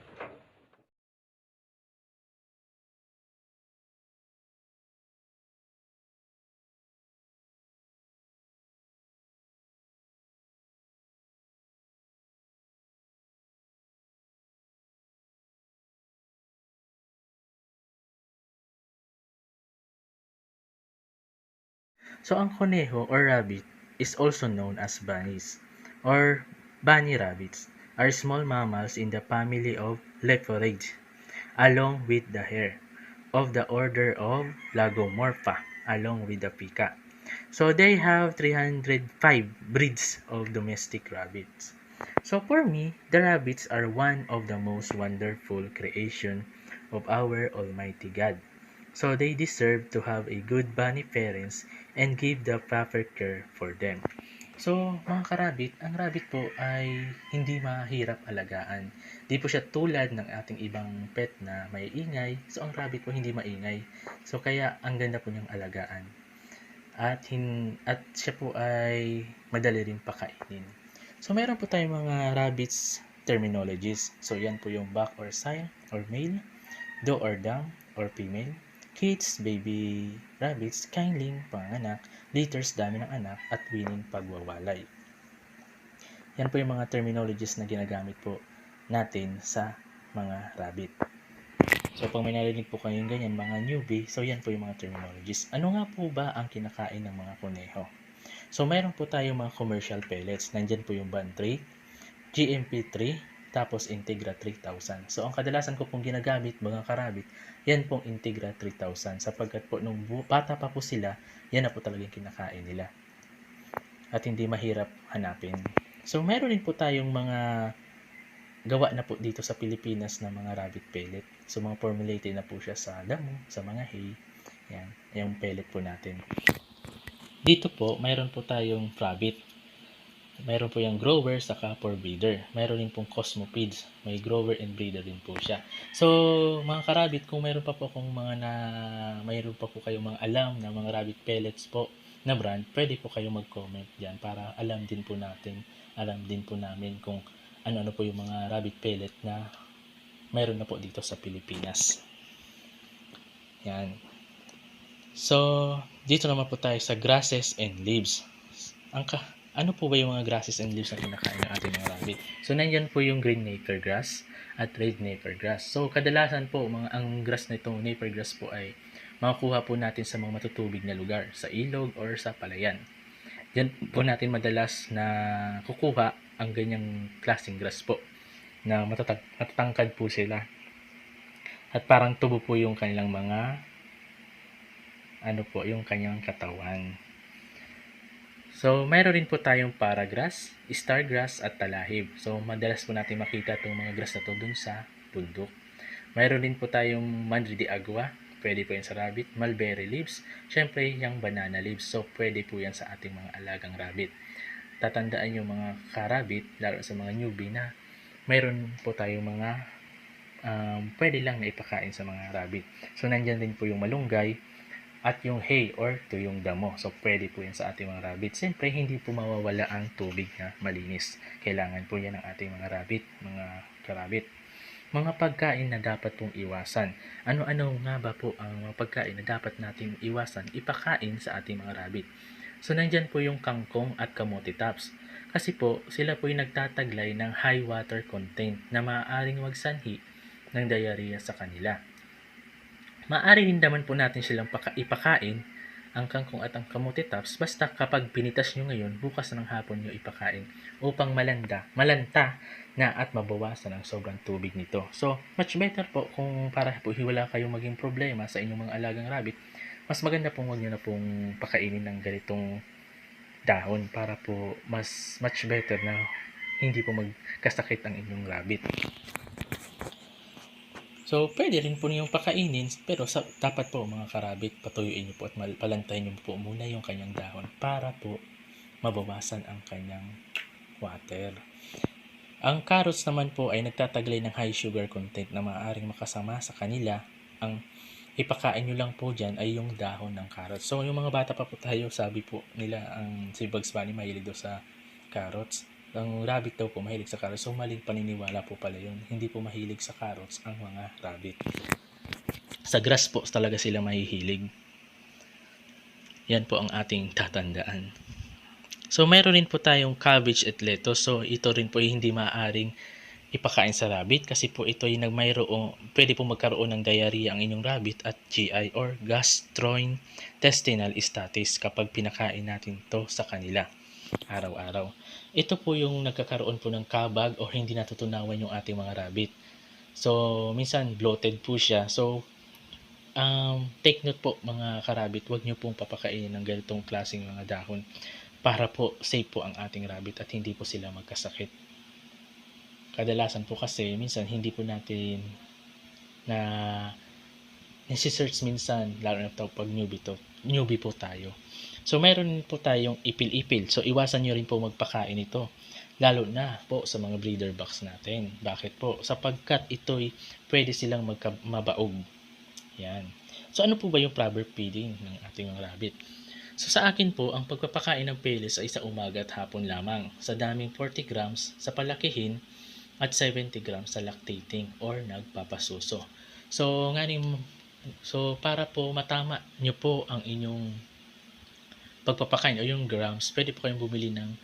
So ang koneho or rabbit is also known as bunnies or bunny rabbits are small mammals in the family of Leporidae along with the hare of the order of Lagomorpha along with the pika. So they have 305 breeds of domestic rabbits. So for me, the rabbits are one of the most wonderful creation of our Almighty God. So they deserve to have a good bunny parents and give the proper care for them. So, mga karabit, ang rabbit po ay hindi mahirap alagaan. Di po siya tulad ng ating ibang pet na may ingay. So, ang rabbit po hindi maingay. So, kaya ang ganda po niyang alagaan. At siya po ay madali rin pakainin. So, meron po tayong mga rabbits terminologies. So, yan po yung buck or sire or male, do or dam or female, kids, baby rabbits, kindling, panganak, litters, dami ng anak, at winning, pagwawalay. Yan po yung mga terminologies na ginagamit po natin sa mga rabbit. So, pag may narinig po kayong ganyan, mga newbie, so yan po yung mga terminologies. Ano nga po ba ang kinakain ng mga kuneho? So, mayroon po tayong mga commercial pellets. Nandyan po yung Band 3, GMP 3, tapos Integra 3000. So, ang kadalasan ko pong ginagamit, mga karabit, yan pong Integra 3000. Sapagkat po, nung bata pa po sila, yan na po talagang kinakain nila. At hindi mahirap hanapin. So, meron din po tayong mga gawa na po dito sa Pilipinas na mga rabbit pellet. So, mga formulated na po siya sa damo, sa mga hay. Yan, yung pellet po natin. Dito po, mayroon po tayong rabbit. Mayroon po yung grower saka for breeder. Mayroon din pong cosmopedes. May grower and breeder din po siya. So, mga karabit, kung mayroon pa po mayroon pa po kayong mga alam na mga rabbit pellets po na brand, pwede po kayo mag-comment diyan para alam din po namin kung ano-ano po yung mga rabbit pellet na mayroon na po dito sa Pilipinas. Yan. So, dito naman po tayo sa grasses and leaves. Ano po ba yung mga grasses and leaves na kinakain ng ating mga rabbit? So, nandyan po yung green napier grass at red napier grass. So, kadalasan po, ang grass na itong napier grass po ay makukuha po natin sa mga matutubig na lugar, sa ilog or sa palayan. Diyan po natin madalas na kukuha ang ganyang klaseng grass po na matatangkad po sila. At parang tubo po yung kanilang mga yung kanyang katawan. So, mayroon rin po tayong paragrass, stargrass at talahib. So, madalas po natin makita itong mga grass na to dun sa bundok. Mayroon din po tayong Madre de Agua, pwede po yan sa rabbit, mulberry leaves, syempre yung banana leaves. So, pwede po yan sa ating mga alagang rabbit. Tatandaan yung mga karabit, lalo sa mga newbie na mayroon po tayong mga pwede lang na ipakain sa mga rabbit. So, nandyan din po yung malunggay, at yung hay or tuyong damo. So, pwede po yan sa ating mga rabbit. Siyempre, hindi po mawawala ang tubig na malinis. Kailangan po yan ng ating mga rabbit, mga karabit. Mga pagkain na dapat pong iwasan. Ano-ano nga ba po ang mga pagkain na dapat nating iwasan, ipakain sa ating mga rabbit? So, nandyan po yung kangkong at kamote tops. Kasi po, sila po yung nagtataglay ng high water content na maaaring magsanhi ng diarrhea sa kanila. Maaari din naman po natin silang ipakain ang kangkong at ang kamote tops basta kapag pinitas nyo ngayon, bukas ng hapon nyo ipakain upang malanta na at mabawasan ang sobrang tubig nito. So, much better po kung para po wala kayong maging problema sa inyong mga alagang rabbit, mas maganda pong huwag nyo na pong pakainin ng ganitong dahon para po much better na hindi po magkasakit ang inyong rabbit. So, pwede rin po niyong pakainin, pero dapat po mga karabit, patuyuin niyo po at palantayin niyo po muna yung kanyang dahon para po mabawasan ang kanyang water. Ang carrots naman po ay nagtataglay ng high sugar content na maaaring makasama sa kanila. Ang ipakain nyo lang po dyan ay yung dahon ng carrots. So, yung mga bata pa po tayo, sabi po nila, si Bugs Bunny mahilig daw sa carrots. Ang rabbit daw po mahilig sa carrots. So, maling paniniwala po pala yun. Hindi po mahilig sa carrots ang mga rabbit. Sa grass po talaga sila mahihilig. Yan po ang ating tatandaan. So, meron rin po tayong cabbage at lettuce. So, ito rin po ay hindi maaaring ipakain sa rabbit kasi po ito ay pwede po magkaroon ng diarrhea ang inyong rabbit at GI or gastrointestinal status kapag pinakain natin to sa kanila araw-araw. Ito po yung nagkakaroon po ng kabag o hindi natutunawan yung ating mga rabbit. So, minsan bloated po siya. So, take note po mga karabit, huwag nyo pong papakainin ng ganitong klaseng mga dahon para po safe po ang ating rabbit at hindi po sila magkasakit. Kadalasan po kasi minsan hindi po natin na nasi-search minsan, lalo na pag newbie po tayo. So, meron po tayong ipil-ipil. So, iwasan nyo rin po magpakain ito. Lalo na po sa mga breeder box natin. Bakit po? Sapagkat ito'y pwede silang mabaog. Yan. So, ano po ba yung proper feeding ng ating mga rabbit? So, sa akin po, ang pagpapakain ng pellets ay sa umaga at hapon lamang. Sa daming 40 grams sa palakihin at 70 grams sa lactating or nagpapasuso. So, para po matama nyo po ang inyong pagpapakain o yung grams, pwede po kayong bumili ng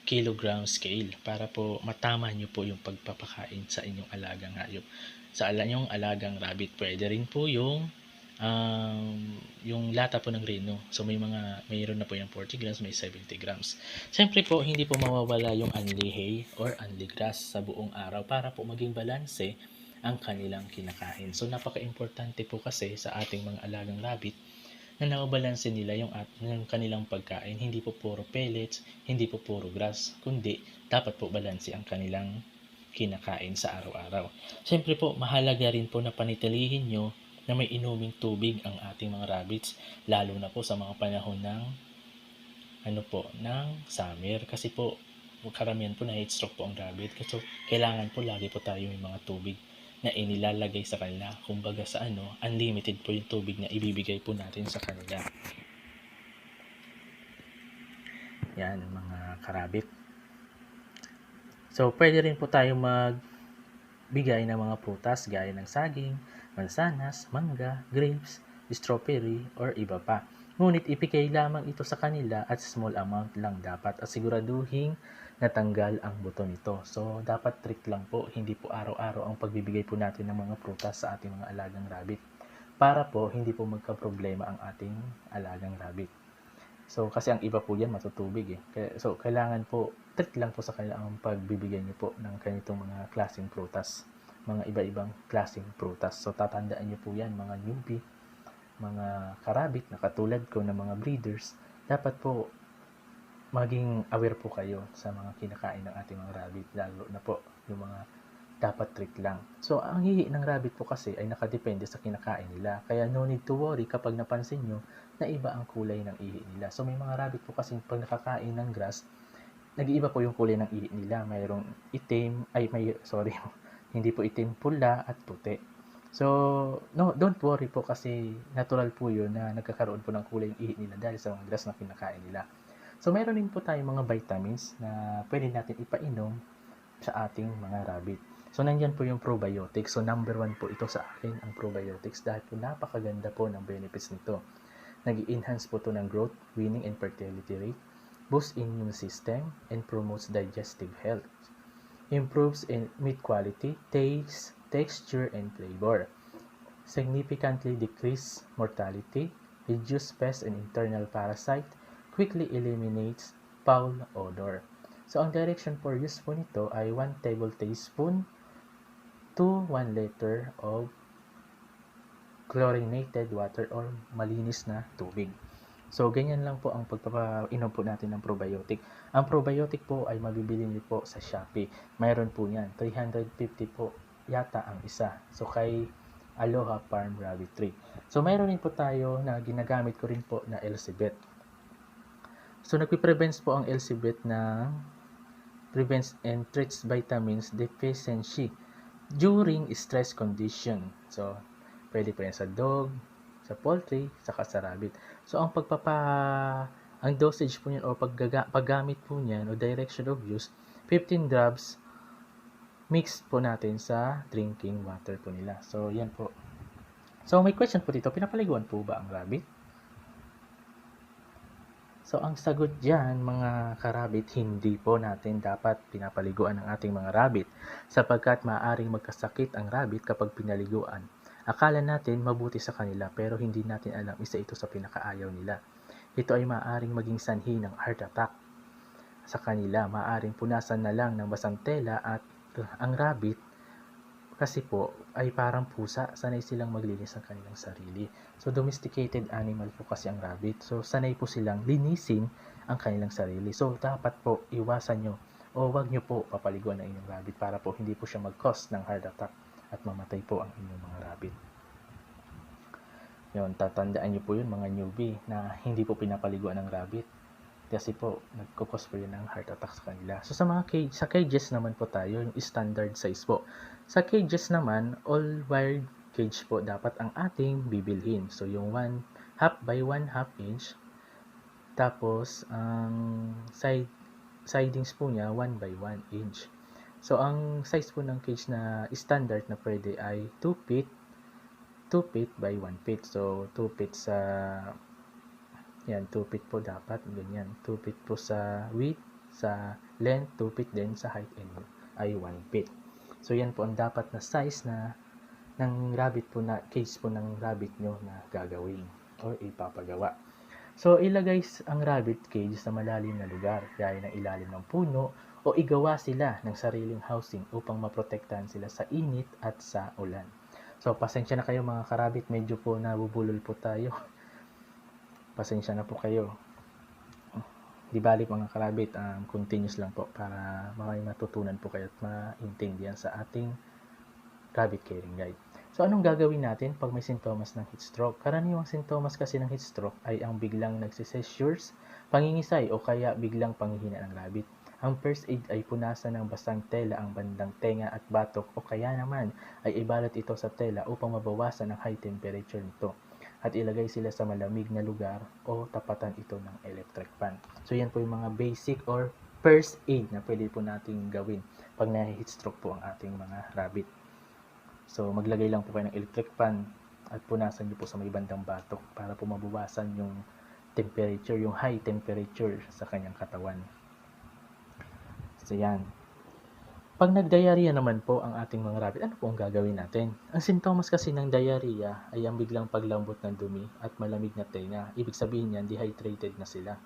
kilogram scale para po matama nyo po yung pagpapakain sa inyong alagang hayop. Sa inyong alagang rabbit, pwede rin po yung lata po ng reno. So, mayroon na po yung 40 grams, may 70 grams. Siyempre po, hindi po mawawala yung unli hay or unli grass sa buong araw para po maging balanse ang kanilang kinakain. So, napaka-importante po kasi sa ating mga alagang rabbit na nababalanse nila yung kanilang pagkain. Hindi po puro pellets, hindi po puro grass, kundi dapat po balanse ang kanilang kinakain sa araw-araw. Siyempre po, mahalaga rin po na panitilihin nyo na may inuming tubig ang ating mga rabbits, lalo na po sa mga panahon ng ng summer. Kasi po, karamihan po na heat stroke po ang rabbit. Kasi kailangan po lagi po tayo may mga tubig na inilalagay sa kanila. Kumbaga sa unlimited po yung tubig na ibibigay po natin sa kanila. Yan, mga karabit. So, pwede rin po tayo magbigay ng mga prutas gaya ng saging, mansanas, mangga, grapes, strawberry, or iba pa. Ngunit ipigay lamang ito sa kanila at small amount lang dapat at siguraduhin natanggal ang buto nito. So, dapat trick lang po, hindi po araw-araw ang pagbibigay po natin ng mga prutas sa ating mga alagang rabbit para po hindi po magka-problema ang ating alagang rabbit. So, kasi ang iba po yan matutubig So, kailangan po, trick lang po sa kanila ang pagbibigay niyo po ng ganitong mga klaseng prutas. Mga iba-ibang klaseng prutas. So, tatandaan niyo po yan, mga newbie, mga karabit na katulad ko na mga breeders. Dapat po, maging aware po kayo sa mga kinakain ng ating mga rabbit. Lalo na po, yung mga dapat trick lang. So, ang hihi ng rabbit po kasi ay nakadepende sa kinakain nila. Kaya no need to worry kapag napansin nyo na iba ang kulay ng ihi nila. So, may mga rabbit po kasi pag nakakain ng grass, nag-iiba po yung kulay ng ihi nila. Mayroong itim, hindi po itim, pula at puti. So, no, don't worry po kasi natural po yun na nagkakaroon po ng kulay ng ihi nila dahil sa mga grass na kinakain nila. So, mayroon din po tayong mga vitamins na pwede natin ipainom sa ating mga rabbit. So, nandyan po yung probiotics. So, number 1 po ito sa akin, ang probiotics, dahil po napakaganda po ng benefits nito. Nag-i-enhance po ito ng growth, winning, and fertility rate, boosts immune system, and promotes digestive health. Improves in meat quality, taste, texture, and flavor. Significantly decrease mortality, reduce pest and internal parasite, quickly eliminates foul odor. So, ang direction for use po nito ay 1 tablespoon to 1 liter of chlorinated water or malinis na tubig. So, ganyan lang po ang pagpapainom po natin ng probiotic. Ang probiotic po ay mabibili niyo po sa Shopee. Mayroon po yan. 350 po yata ang isa. So, kay Aloha Farm Rabbit Tree. So, mayroon din po tayo na ginagamit ko rin po na LCBet. So, nagpiprevents po ang LCBet ng prevents and treats vitamins deficiency during stress condition. So, pwede po yan sa dog, sa poultry, saka sa rabbit. So, ang dosage po niyan o paggamit po niyan o direction of use, 15 drops mix po natin sa drinking water po nila. So, yan po. So, may question po dito, pinapaliguan po ba ang rabbit? So, ang sagot dyan, mga karabit, hindi po natin dapat pinapaliguan ang ating mga rabbit sapagkat maaaring magkasakit ang rabbit kapag pinaliguan. Akala natin mabuti sa kanila pero hindi natin alam isa ito sa pinakaayaw nila. Ito ay maaaring maging sanhi ng heart attack sa kanila. Maaaring punasan na lang ng basang tela at ang rabbit kasi po ay parang pusa, sanay silang maglinis ng kanilang sarili. So, domesticated animal po kasi ang rabbit. So, sanay po silang linisin ang kanilang sarili. So, dapat po iwasan nyo o wag nyo po papaliguan ng inyong rabbit para po hindi po siya mag-cause ng heart attack at mamatay po ang inyong mga rabbit. Yun, tatandaan nyo po yun mga newbie na hindi po pinapaliguan ng rabbit kasi po nagkukos po yun ng heart attack sa kanila. So sa sa cages naman po tayo, yung standard size po. Sa cages naman, all wired cage po dapat ang ating bibilhin. So yung 1/2 by 1/2 inch. Tapos ang sidings po niya 1 by 1 inch. So ang size po ng cage na standard na pwede ay 2 feet by 1 feet. So 2 feet sa yan, 2 feet po dapat, ganyan. 2 feet po sa width, sa length, 2 feet din sa height and ay 1 feet. So, yan po ang dapat na size na ng rabbit po na, cage po ng rabbit nyo na gagawin or ipapagawa. So, ilagay ang rabbit cage sa malalim na lugar, gaya ng ilalim ng puno o igawa sila ng sariling housing upang maprotektahan sila sa init at sa ulan. So, pasensya na kayo mga karabit, medyo po nabubulol po tayo. Pasensya na po kayo. Di balik mga karabit, continuous lang po para may matutunan po kayo at maintindihan sa ating rabbit caring guide. So, anong gagawin natin pag may sintomas ng heat stroke? Karaniwang sintomas kasi ng heat stroke ay ang biglang nagsisesures, pangingisay o kaya biglang panghihina ng rabbit. Ang first aid ay punasan ng basang tela ang bandang tenga at batok o kaya naman ay ibalot ito sa tela upang mabawasan ang high temperature nito at ilagay sila sa malamig na lugar o tapatan ito ng electric fan. So yan po yung mga basic or first aid na pwede po nating gawin pag na-heat stroke po ang ating mga rabbit. So maglagay lang po kayo ng electric fan at punasan nyo po sa may bandang batok para po mabawasan yung temperature, yung high temperature sa kanyang katawan. So yan. Pag nag-diarrhea naman po ang ating mga rabbit, ano po ang gagawin natin? Ang sintomas kasi ng diarrhea ay ang biglang paglambot ng dumi at malamig na tenga. Ibig sabihin niyan, dehydrated na sila.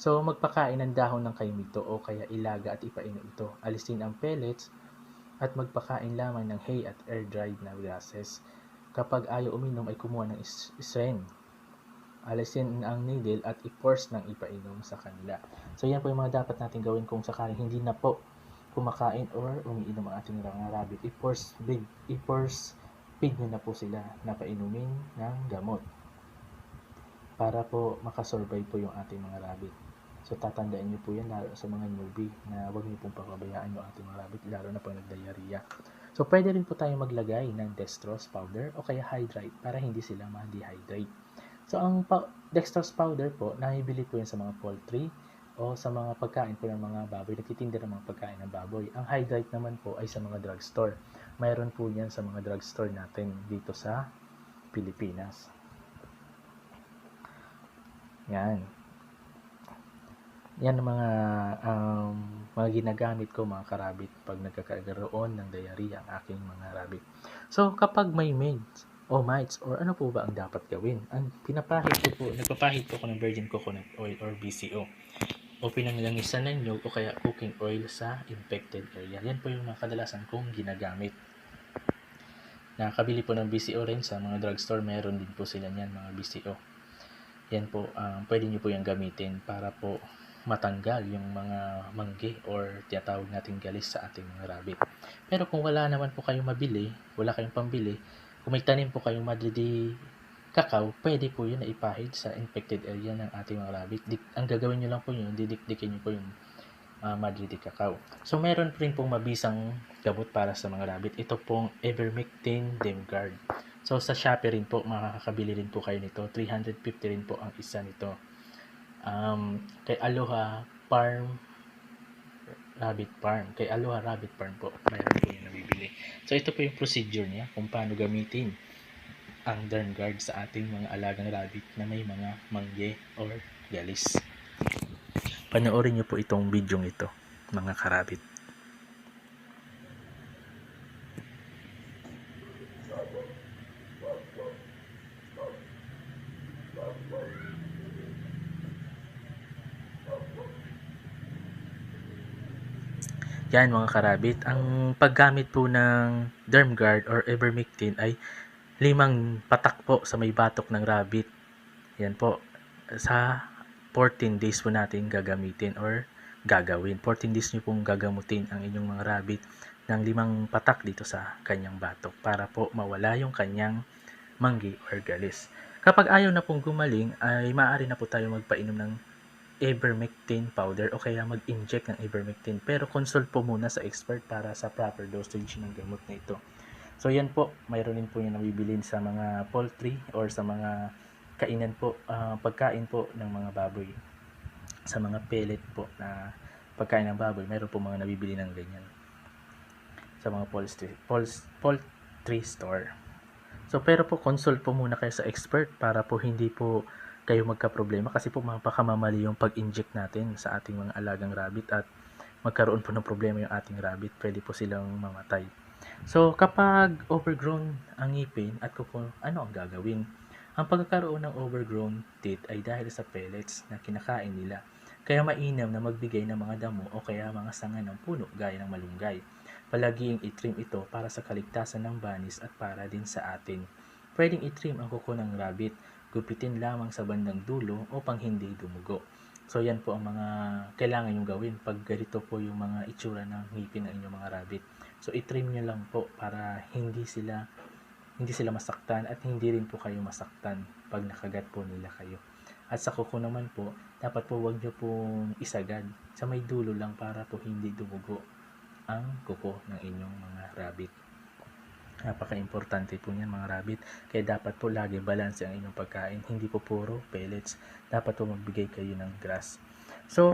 So, magpakain ng dahon ng kaimito o kaya ilaga at ipainom ito. Alisin ang pellets at magpakain lamang ng hay at air-dried na gases. Kapag ayaw uminom ay kumuha ng syringe. Alisin ang needle at i-force ng ipainom sa kanila. So, yan po yung mga dapat natin gawin kung sakaling hindi na po kumakain or umiinom ang ating mga rabbit. I-force feed nyo na po sila na painumin ng gamot para po makasurvive po yung ating mga rabbit. So tatandaan nyo po yan lalo sa mga newbie na huwag nyo pong pababayaan yung ating mga rabbit lalo na pag nag-diarrhea. So pwede rin po tayo maglagay ng dextrose powder o kaya hydrate para hindi sila ma-dehydrate. So ang dextrose powder po, nabibili po yan sa mga poultry o sa mga pagkain po ng mga baboy, nagtitinda ng mga pagkain ng baboy. Ang hydrate naman po ay sa mga drugstore. Mayroon po yan sa mga drugstore natin dito sa Pilipinas. Yan. Yan ang mga ginagamit ko mga karabit pag nagkakaroon ng diarrhea ang aking mga rabbit. So kapag may mites or ano po ba ang dapat gawin? Ang nagpapahid po ako ng virgin coconut oil or VCO o pinanglangisan ng nyug o kaya cooking oil sa infected area. Yan po yung mga kadalasan kong ginagamit. Nakabili po ng BCO rin sa mga drugstore. Meron din po sila niyan mga BCO. Yan po, pwede nyo po yung gamitin para po matanggal yung mga manggi or tinatawag natin galis sa ating mga rabbit. Pero kung wala naman po kayong mabili, wala kayong pambili, kung may tanim po kayong madidi kakao, pwede po yun na ipahid sa infected area ng ating mga rabbit. Ang gagawin nyo lang po yun, didikdikin nyo po yung Madre de Cacao. So meron rin pong mabisang gamot para sa mga rabbit. Ito pong Ivermectin Demgard. So sa Shopee rin po, makakabili rin po kayo nito. 350 rin po ang isa nito. Kay Aloha Farm Rabbit Farm. Kay Aloha Rabbit Farm po, mayroon po yung nabibili. So ito po yung procedure niya kung paano gamitin ang Dermguard sa ating mga alagang rabbit na may mga mangge or galis. Panoorin niyo po itong video ito, mga karabit. Yan mga karabit, ang paggamit po ng Dermguard or Ivermectin ay 5 patak po sa may batok ng rabbit. Yan po, sa 14 days po natin gagamitin or gagawin. 14 days nyo pong gagamutin ang inyong mga rabbit ng 5 patak dito sa kanyang batok para po mawala yung kanyang manggi or galis. Kapag ayaw na pong gumaling ay maaari na po tayo magpainom ng Ivermectin powder o kaya mag-inject ng Ivermectin. Pero consult po muna sa expert para sa proper dosage ng gamot na ito. So yan po, mayroon din po yung nabibilin sa mga poultry or sa mga kainan po, pagkain po ng mga baboy. Sa mga pellet po na pagkain ng baboy, mayroon po mga nabibili ng ganyan sa mga poultry store. So pero po consult po muna kayo sa expert para po hindi po kayo magka-problema kasi po mapakamamali yung pag-inject natin sa ating mga alagang rabbit at magkaroon po ng problema yung ating rabbit, pwede po silang mamatay. So kapag overgrown ang ngipin at kuko, ano ang gagawin? Ang pagkakaroon ng overgrown teeth ay dahil sa pellets na kinakain nila. Kaya mainam na magbigay ng mga damo o kaya mga sanga ng puno gaya ng malunggay. Palaging i-trim ito para sa kaligtasan ng banis at para din sa atin. Pwedeng i-trim ang kuko ng rabbit, gupitin lamang sa bandang dulo upang hindi dumugo. So yan po ang mga kailangan yung gawin pag ganito po yung mga itsura ng ngipin ng inyong mga rabbit. So i-trim nyo lang po para hindi sila masaktan at hindi rin po kayo masaktan pag nakagat po nila kayo. At sa kuko naman po, dapat po wag nyo pong isagad sa may dulo lang para po hindi dumugo ang kuko ng inyong mga rabbit. Napaka-importante po niyan mga rabbit. Kaya dapat po lagi balance ang inyong pagkain. Hindi po puro pellets. Dapat po magbigay kayo ng grass. So,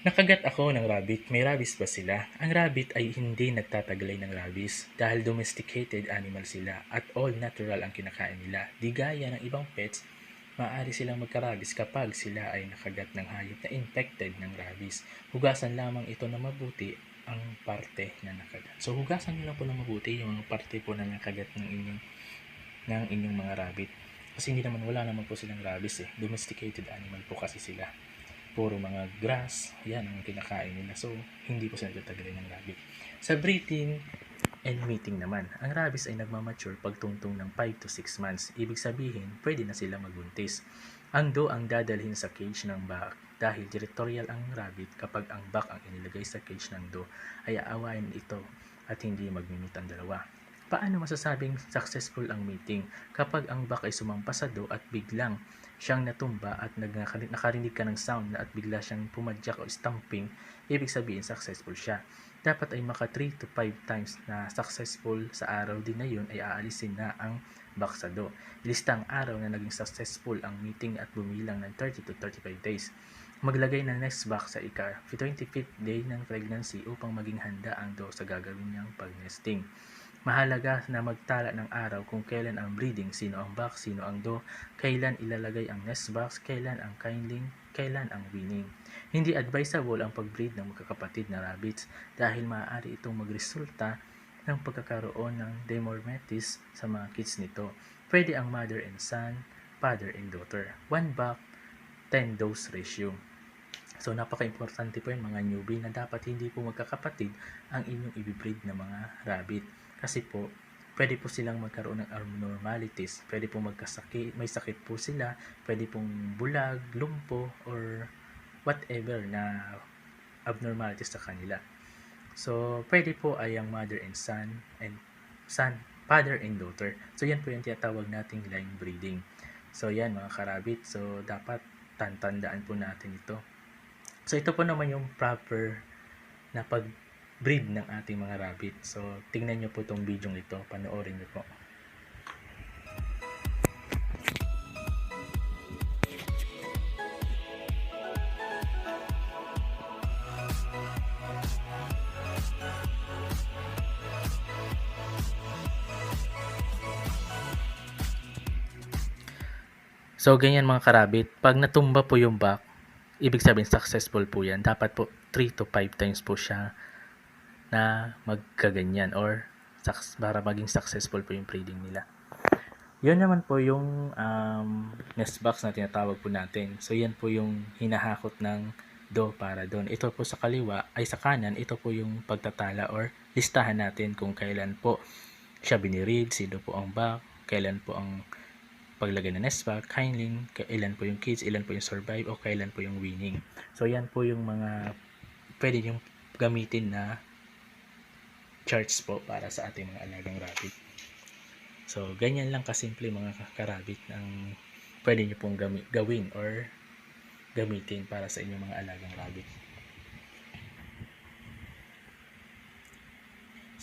nakagat ako ng rabbit. May rabies ba sila? Ang rabbit ay hindi nagtataglay ng rabies dahil domesticated animal sila at all natural ang kinakain nila. Di gaya ng ibang pets, maaari silang magka-rabies kapag sila ay nakagat ng hayop na infected ng rabies. Hugasan lamang ito na mabuti ang parte na nakagat. So hugasan niyo lang po na mabuti yung mga parte po na nakagat ng inyong mga rabbit. Kasi hindi naman, wala naman po silang rabies eh. Domesticated animal po kasi sila. Puro mga grass, yan ang kinakain nila. So, hindi po sila nagtataglay ng rabbit. Sa breeding and mating naman, ang rabbits ay nagmamature pagtungtong ng 5 to 6 months. Ibig sabihin, pwede na sila magbuntis. Ang doe ang dadalhin sa cage ng buck dahil territorial ang rabbit. Kapag ang buck ang inilagay sa cage ng doe, ay aawayin ito at hindi magmimit ang dalawa. Paano masasabing successful ang mating? Kapag ang buck ay sumampa sa doe at biglang siyang natumba at nakarinig ka ng sound at bigla siyang pumadyak o stamping, ibig sabihin successful siya. Dapat ay maka 3 to 5 times na successful sa araw din na yun ay aalisin na ang buck sa doe. Ilista ang araw na naging successful ang meeting at bumilang ng 30 to 35 days. Maglagay ng nest box sa ika-25th day ng pregnancy upang maging handa ang doe sa gagawin niyang pag-nesting. Mahalaga na magtala ng araw kung kailan ang breeding, sino ang buck, sino ang doe, kailan ilalagay ang nest box, kailan ang kindling, kailan ang weaning. Hindi advisable ang pag-breed ng magkakapatid na rabbits dahil maaari itong magresulta ng pagkakaroon ng demorphitis sa mga kids nito. Pwede ang mother and son, father and daughter. 1 buck, 10 dose ratio. So napaka-importante po yung mga newbie na dapat hindi po magkakapatid ang inyong i-breed na mga rabbit. Kasi po, pwede po silang magkaroon ng abnormalities. Pwede po magkasakit, may sakit po sila, pwede pong bulag, lumpo, or whatever na abnormalities sa kanila. So, pwede po ay ang mother and son, father and daughter. So, yan po yung tinatawag nating line breeding. So, yan mga karabit. So, dapat tandaan po natin ito. So, ito po naman yung proper na pag-breed ng ating mga rabbit. So, tingnan nyo po itong video ito, panoorin nyo po. So, ganyan mga karabit. Pag natumba po yung back, ibig sabihin successful po yan. Dapat po 3 to 5 times po siya na magkaganyan or para maging successful po yung breeding nila. Yun naman po yung nest box na tinatawag po natin. So, yan po yung hinahakot ng do para doon. Ito po sa kaliwa, ay sa kanan, ito po yung pagtatala or listahan natin kung kailan po siya biniread, sino po ang back, kailan po ang paglagay ng nest bag, kindling, ilan po yung kids, ilan po yung survive, o kailan po yung winning. So, yan po yung mga pwede yung gamitin na charts po para sa ating mga alagang rabbit. So, ganyan lang kasimple mga karabit ang pwede nyo pong gawin or gamitin para sa inyong mga alagang rabbit.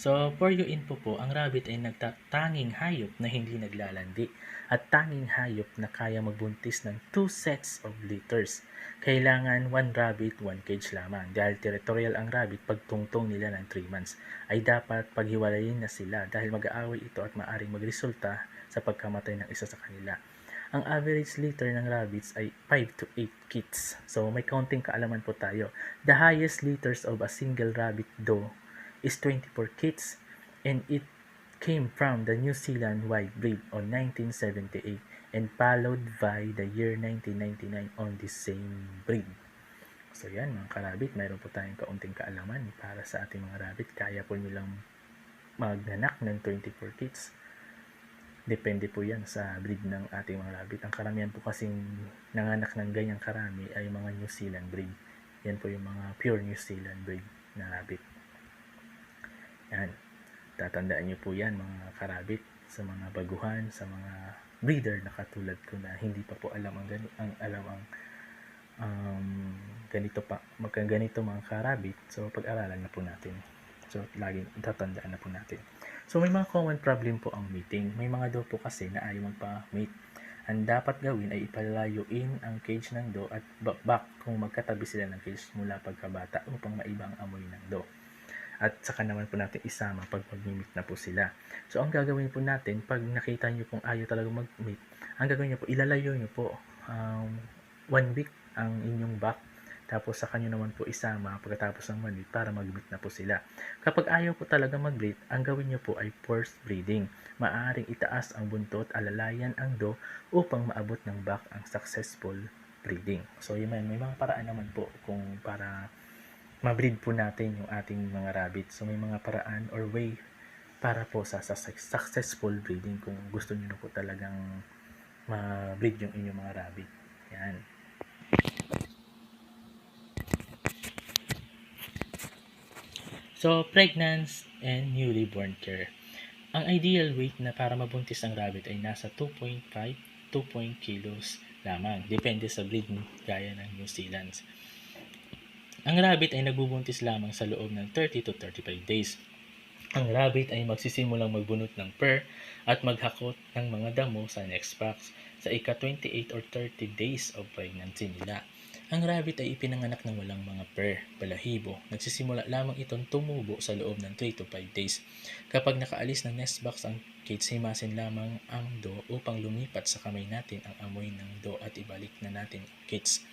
So, for your info po, ang rabbit ay nagtatanging hayop na hindi naglalandi at tanging hayop na kaya magbuntis ng 2 sets of litters. Kailangan 1 rabbit, 1 cage lamang. Dahil territorial ang rabbit, pagtungtong nila ng 3 months, ay dapat paghiwalayin na sila dahil mag-aaway ito at maaring magresulta sa pagkamatay ng isa sa kanila. Ang average litter ng rabbits ay 5 to 8 kits. So, may kaunting kaalaman po tayo. The highest litters of a single rabbit doe is 24 kits, and it came from the New Zealand White breed on 1978 and followed by the year 1999 on the same breed. So yan mga karabit, mayroon po tayong kaunting kaalaman para sa ating mga rabbit. Kaya po nilang magnanak ng 24 kits. Depende po yan sa breed ng ating mga rabbit. Ang karamihan po kasing nanganak ng ganyang karami ay mga New Zealand breed. Yan po yung mga pure New Zealand breed na rabbit. Yan. Tatandaan nyo po yan mga karabit sa mga baguhan, sa mga breeder na katulad ko na hindi pa po alam ang ganito mga karabit. So, pag-aralan na po natin. So, laging tatandaan na po natin. So, may mga common problem po ang mating. May mga do po kasi na ayaw magpa-mate. Ang dapat gawin ay ipalayuin ang cage ng do at back kung magkatabi sila ng cage mula pagkabata upang maiba ang amoy ng do. At saka naman po natin isama pag mag-meet na po sila. So, ang gagawin po natin, pag nakita nyo pong ayaw talaga mag-meet, ang gagawin nyo po, ilalayo nyo po 1 week ang inyong back. Tapos, saka nyo naman po isama pagkatapos ng 1 week para mag-meet na po sila. Kapag ayaw po talaga mag-breed, ang gawin nyo po ay forced breeding. Maaaring itaas ang buntot, alalayan ang do upang maabot ng back ang successful breeding. So, yun, may mga paraan naman po kung para ma-breed po natin yung ating mga rabbit. So, may mga paraan or way para po sa successful breeding kung gusto niyo na po talagang ma-breed yung inyong mga rabbit. Yan. So, pregnancy and newly born care. Ang ideal weight na para mabuntis ang rabbit ay nasa 2.5 to 2 kilos lamang. Depende sa breed gaya ng New Zealand. Ang rabbit ay nagbubuntis lamang sa loob ng 30 to 35 days. Ang rabbit ay magsisimulang magbunot ng fur at maghakot ng mga damo sa next box sa ika-28 or 30 days of pregnancy nila. Ang rabbit ay ipinanganak ng walang mga fur, balahibo. Nagsisimula lamang itong tumubo sa loob ng 3 to 5 days. Kapag nakaalis ng nest box ang kids, himasin lamang ang do upang lumipat sa kamay natin ang amoy ng do at ibalik na natin ang kids.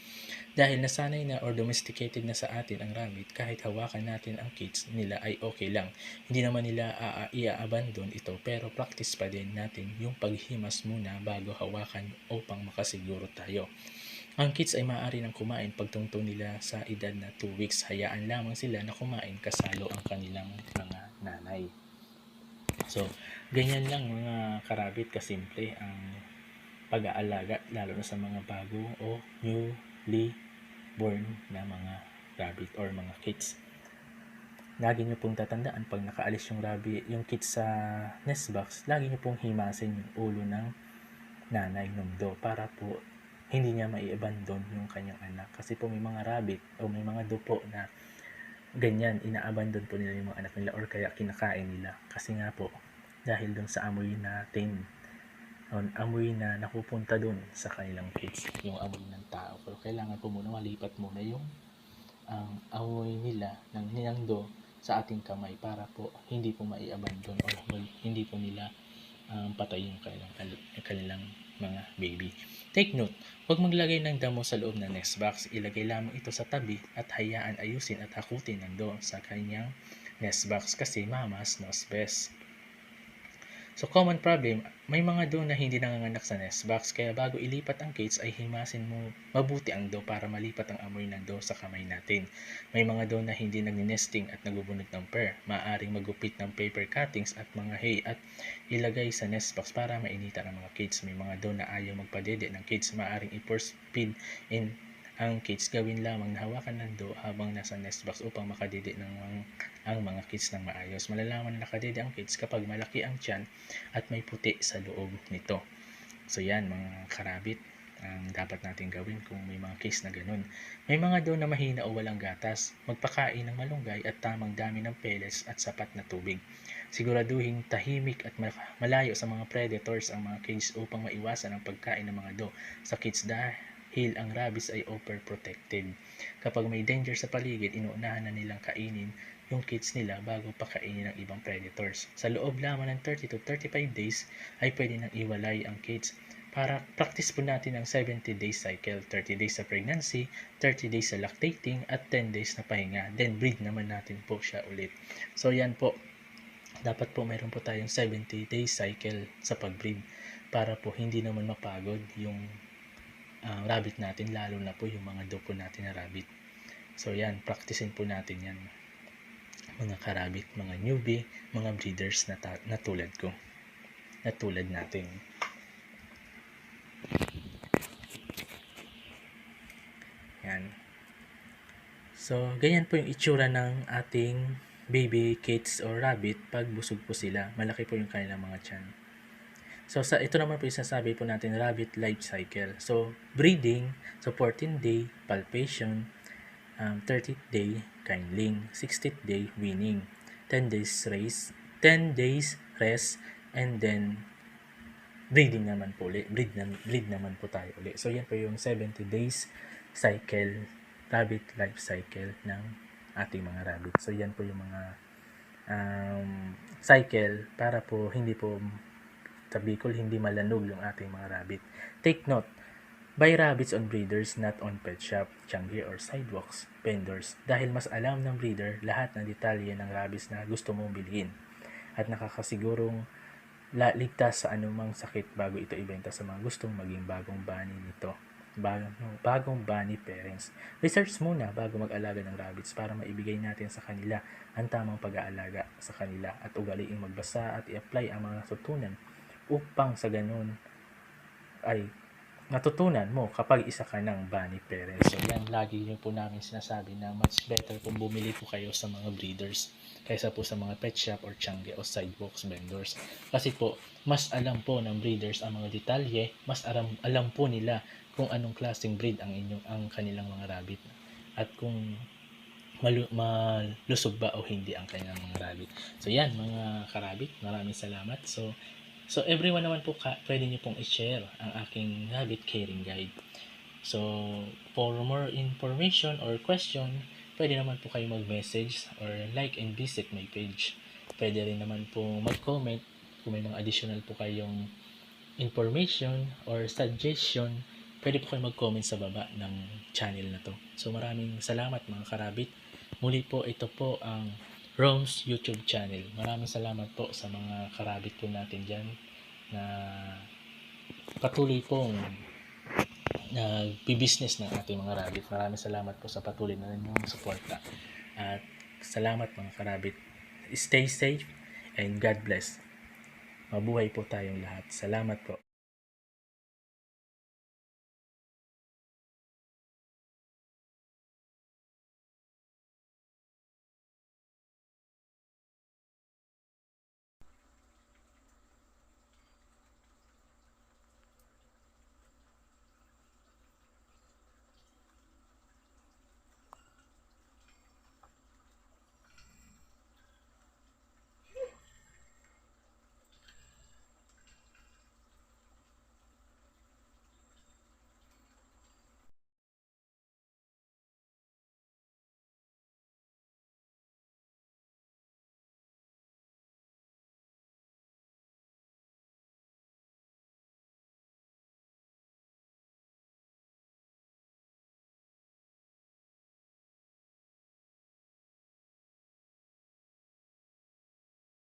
Dahil nasanay na or domesticated na sa atin ang rabbit, kahit hawakan natin ang kids nila ay okay lang. Hindi naman nila i-abandon ito, pero practice pa din natin yung paghimas muna bago hawakan upang makasiguro tayo. Ang kids ay maaari nang kumain pagtungtong nila sa edad na 2 weeks. Hayaan lamang sila na kumain kasalo ang kanilang mga nanay. So, ganyan lang mga karabit kasimple ang pag-aalaga lalo na sa mga bago o newly born na mga rabbit or mga kids. Lagi nyo pong tatandaan pag nakaalis yung rabbit, yung kids sa nest box, lagi nyo pong himasin yung ulo ng nanay ng do para po hindi niya mai-abandon yung kanyang anak. Kasi po may mga rabbit o may mga do po na ganyan, inaabandon po nila yung mga anak nila or kaya kinakain nila. Kasi nga po, dahil dun sa amoy natin, amoy na napupunta dun sa kanilang kids, yung amoy ng tao. Pero kailangan po muna malipat muna yung amoy nila ng ninangdo sa ating kamay para po hindi po maiabandon or hindi po nila patay yung kanilang mga baby. Take note, huwag maglagay ng damo sa loob ng nest box. Ilagay lamang ito sa tabi at hayaan ayusin at hakutin ng do sa kanyang nest box kasi mamas knows best. So common problem, may mga do na hindi nanganganak sa nest box kaya bago ilipat ang cage ay himasin mo mabuti ang do para malipat ang amoy ng do sa kamay natin. May mga do na hindi nagnesting at nagbubunot ng pair. Maaaring magupit ng paper cuttings at mga hay at ilagay sa nest box para mainitan ang mga cage. May mga do na ayaw magpadede ng cage. Maaaring i-force feed in ang cage, gawin lamang na hawakan ng do habang nasa nest box upang makadede ang mga cage ng maayos. Malalaman na nakadede ang cage kapag malaki ang tiyan at may puti sa loob nito. So yan mga karabit, ang dapat natin gawin kung may mga case na ganun. May mga do na mahina o walang gatas. Magpakain ng malunggay at tamang dami ng pellets at sapat na tubig. Siguraduhin tahimik at malayo sa mga predators ang mga cage upang maiwasan ang pagkain ng mga do sa cage dahil ang rabies ay overprotected. Kapag may danger sa paligid, inuunahan na nilang kainin yung kids nila bago pakainin ng ibang predators. Sa loob lamang ng 30 to 35 days ay pwede nang iwalay ang kids. Para practice po natin ang 70 days cycle, 30 days sa pregnancy, 30 days sa lactating, at 10 days na pahinga. Then breed naman natin po siya ulit. So yan po, dapat po mayroon po tayong 70 days cycle sa pag-breed para po hindi naman mapagod yung rabbit natin, lalo na po yung mga dog natin na rabbit. So yan, practicein po natin yan mga karabit, mga newbie, mga breeders na tulad ko, na tulad natin. Yan. So, ganyan po yung itsura ng ating baby kids or rabbit pag busog po sila. Malaki po yung kanilang mga tiyan. So, ito naman po yung sasabi po natin, rabbit life cycle. So, breeding, so 14th day, palpation, 30th day, kindling, 60th day, weaning, 10 days race, 10 days rest, and then breeding naman po ulit. Breed naman po tayo ulit. So, yan po yung 70 days cycle, rabbit life cycle ng ating mga rabbit. So, yan po yung mga cycle para po hindi po sa Bicol hindi malanog yung ating mga rabbit. Take note, buy rabbits on breeders, not on pet shop, tiangge or sidewalks vendors dahil mas alam ng breeder lahat ng detalye ng rabbits na gusto mong bilhin at nakakasigurong ligtas sa anumang sakit bago ito ibenta sa mga gustong maging bagong bunny nito. Bagong bunny parents. Research muna bago mag-alaga ng rabbits para maibigay natin sa kanila ang tamang pag-aalaga sa kanila at ugaliing magbasa at i-apply ang mga natutunan upang sa ganun ay natutunan mo kapag isa ka ng bunny parents. So yan, lagi nyo po namin sinasabi na much better kung bumili po kayo sa mga breeders kaysa po sa mga pet shop or tiangge o sidewalks vendors. Kasi po, mas alam po ng breeders ang mga detalye, mas alam po nila kung anong klaseng breed ang kanilang mga rabbit at kung malusog ba o hindi ang kanilang mga rabbit. So yan mga karabit, maraming salamat. So everyone naman po pwede niyo pong i-share ang aking rabbit caring guide. So for more information or question, pwede naman po kayo mag-message or like and visit my page. Pwede rin naman po mag-comment kung may mga additional po kayong information or suggestion. Pwede po kayo mag-comment sa baba ng channel na to. So maraming salamat mga karabit. Muli po, ito po ang Rome's YouTube channel. Maraming salamat po sa mga karabit po natin dyan na patuloy pong nagbi-business ng ating mga rabbit. Maraming salamat po sa patuloy na inyong suporta. At salamat mga karabit. Stay safe and God bless. Mabuhay po tayong lahat. Salamat po.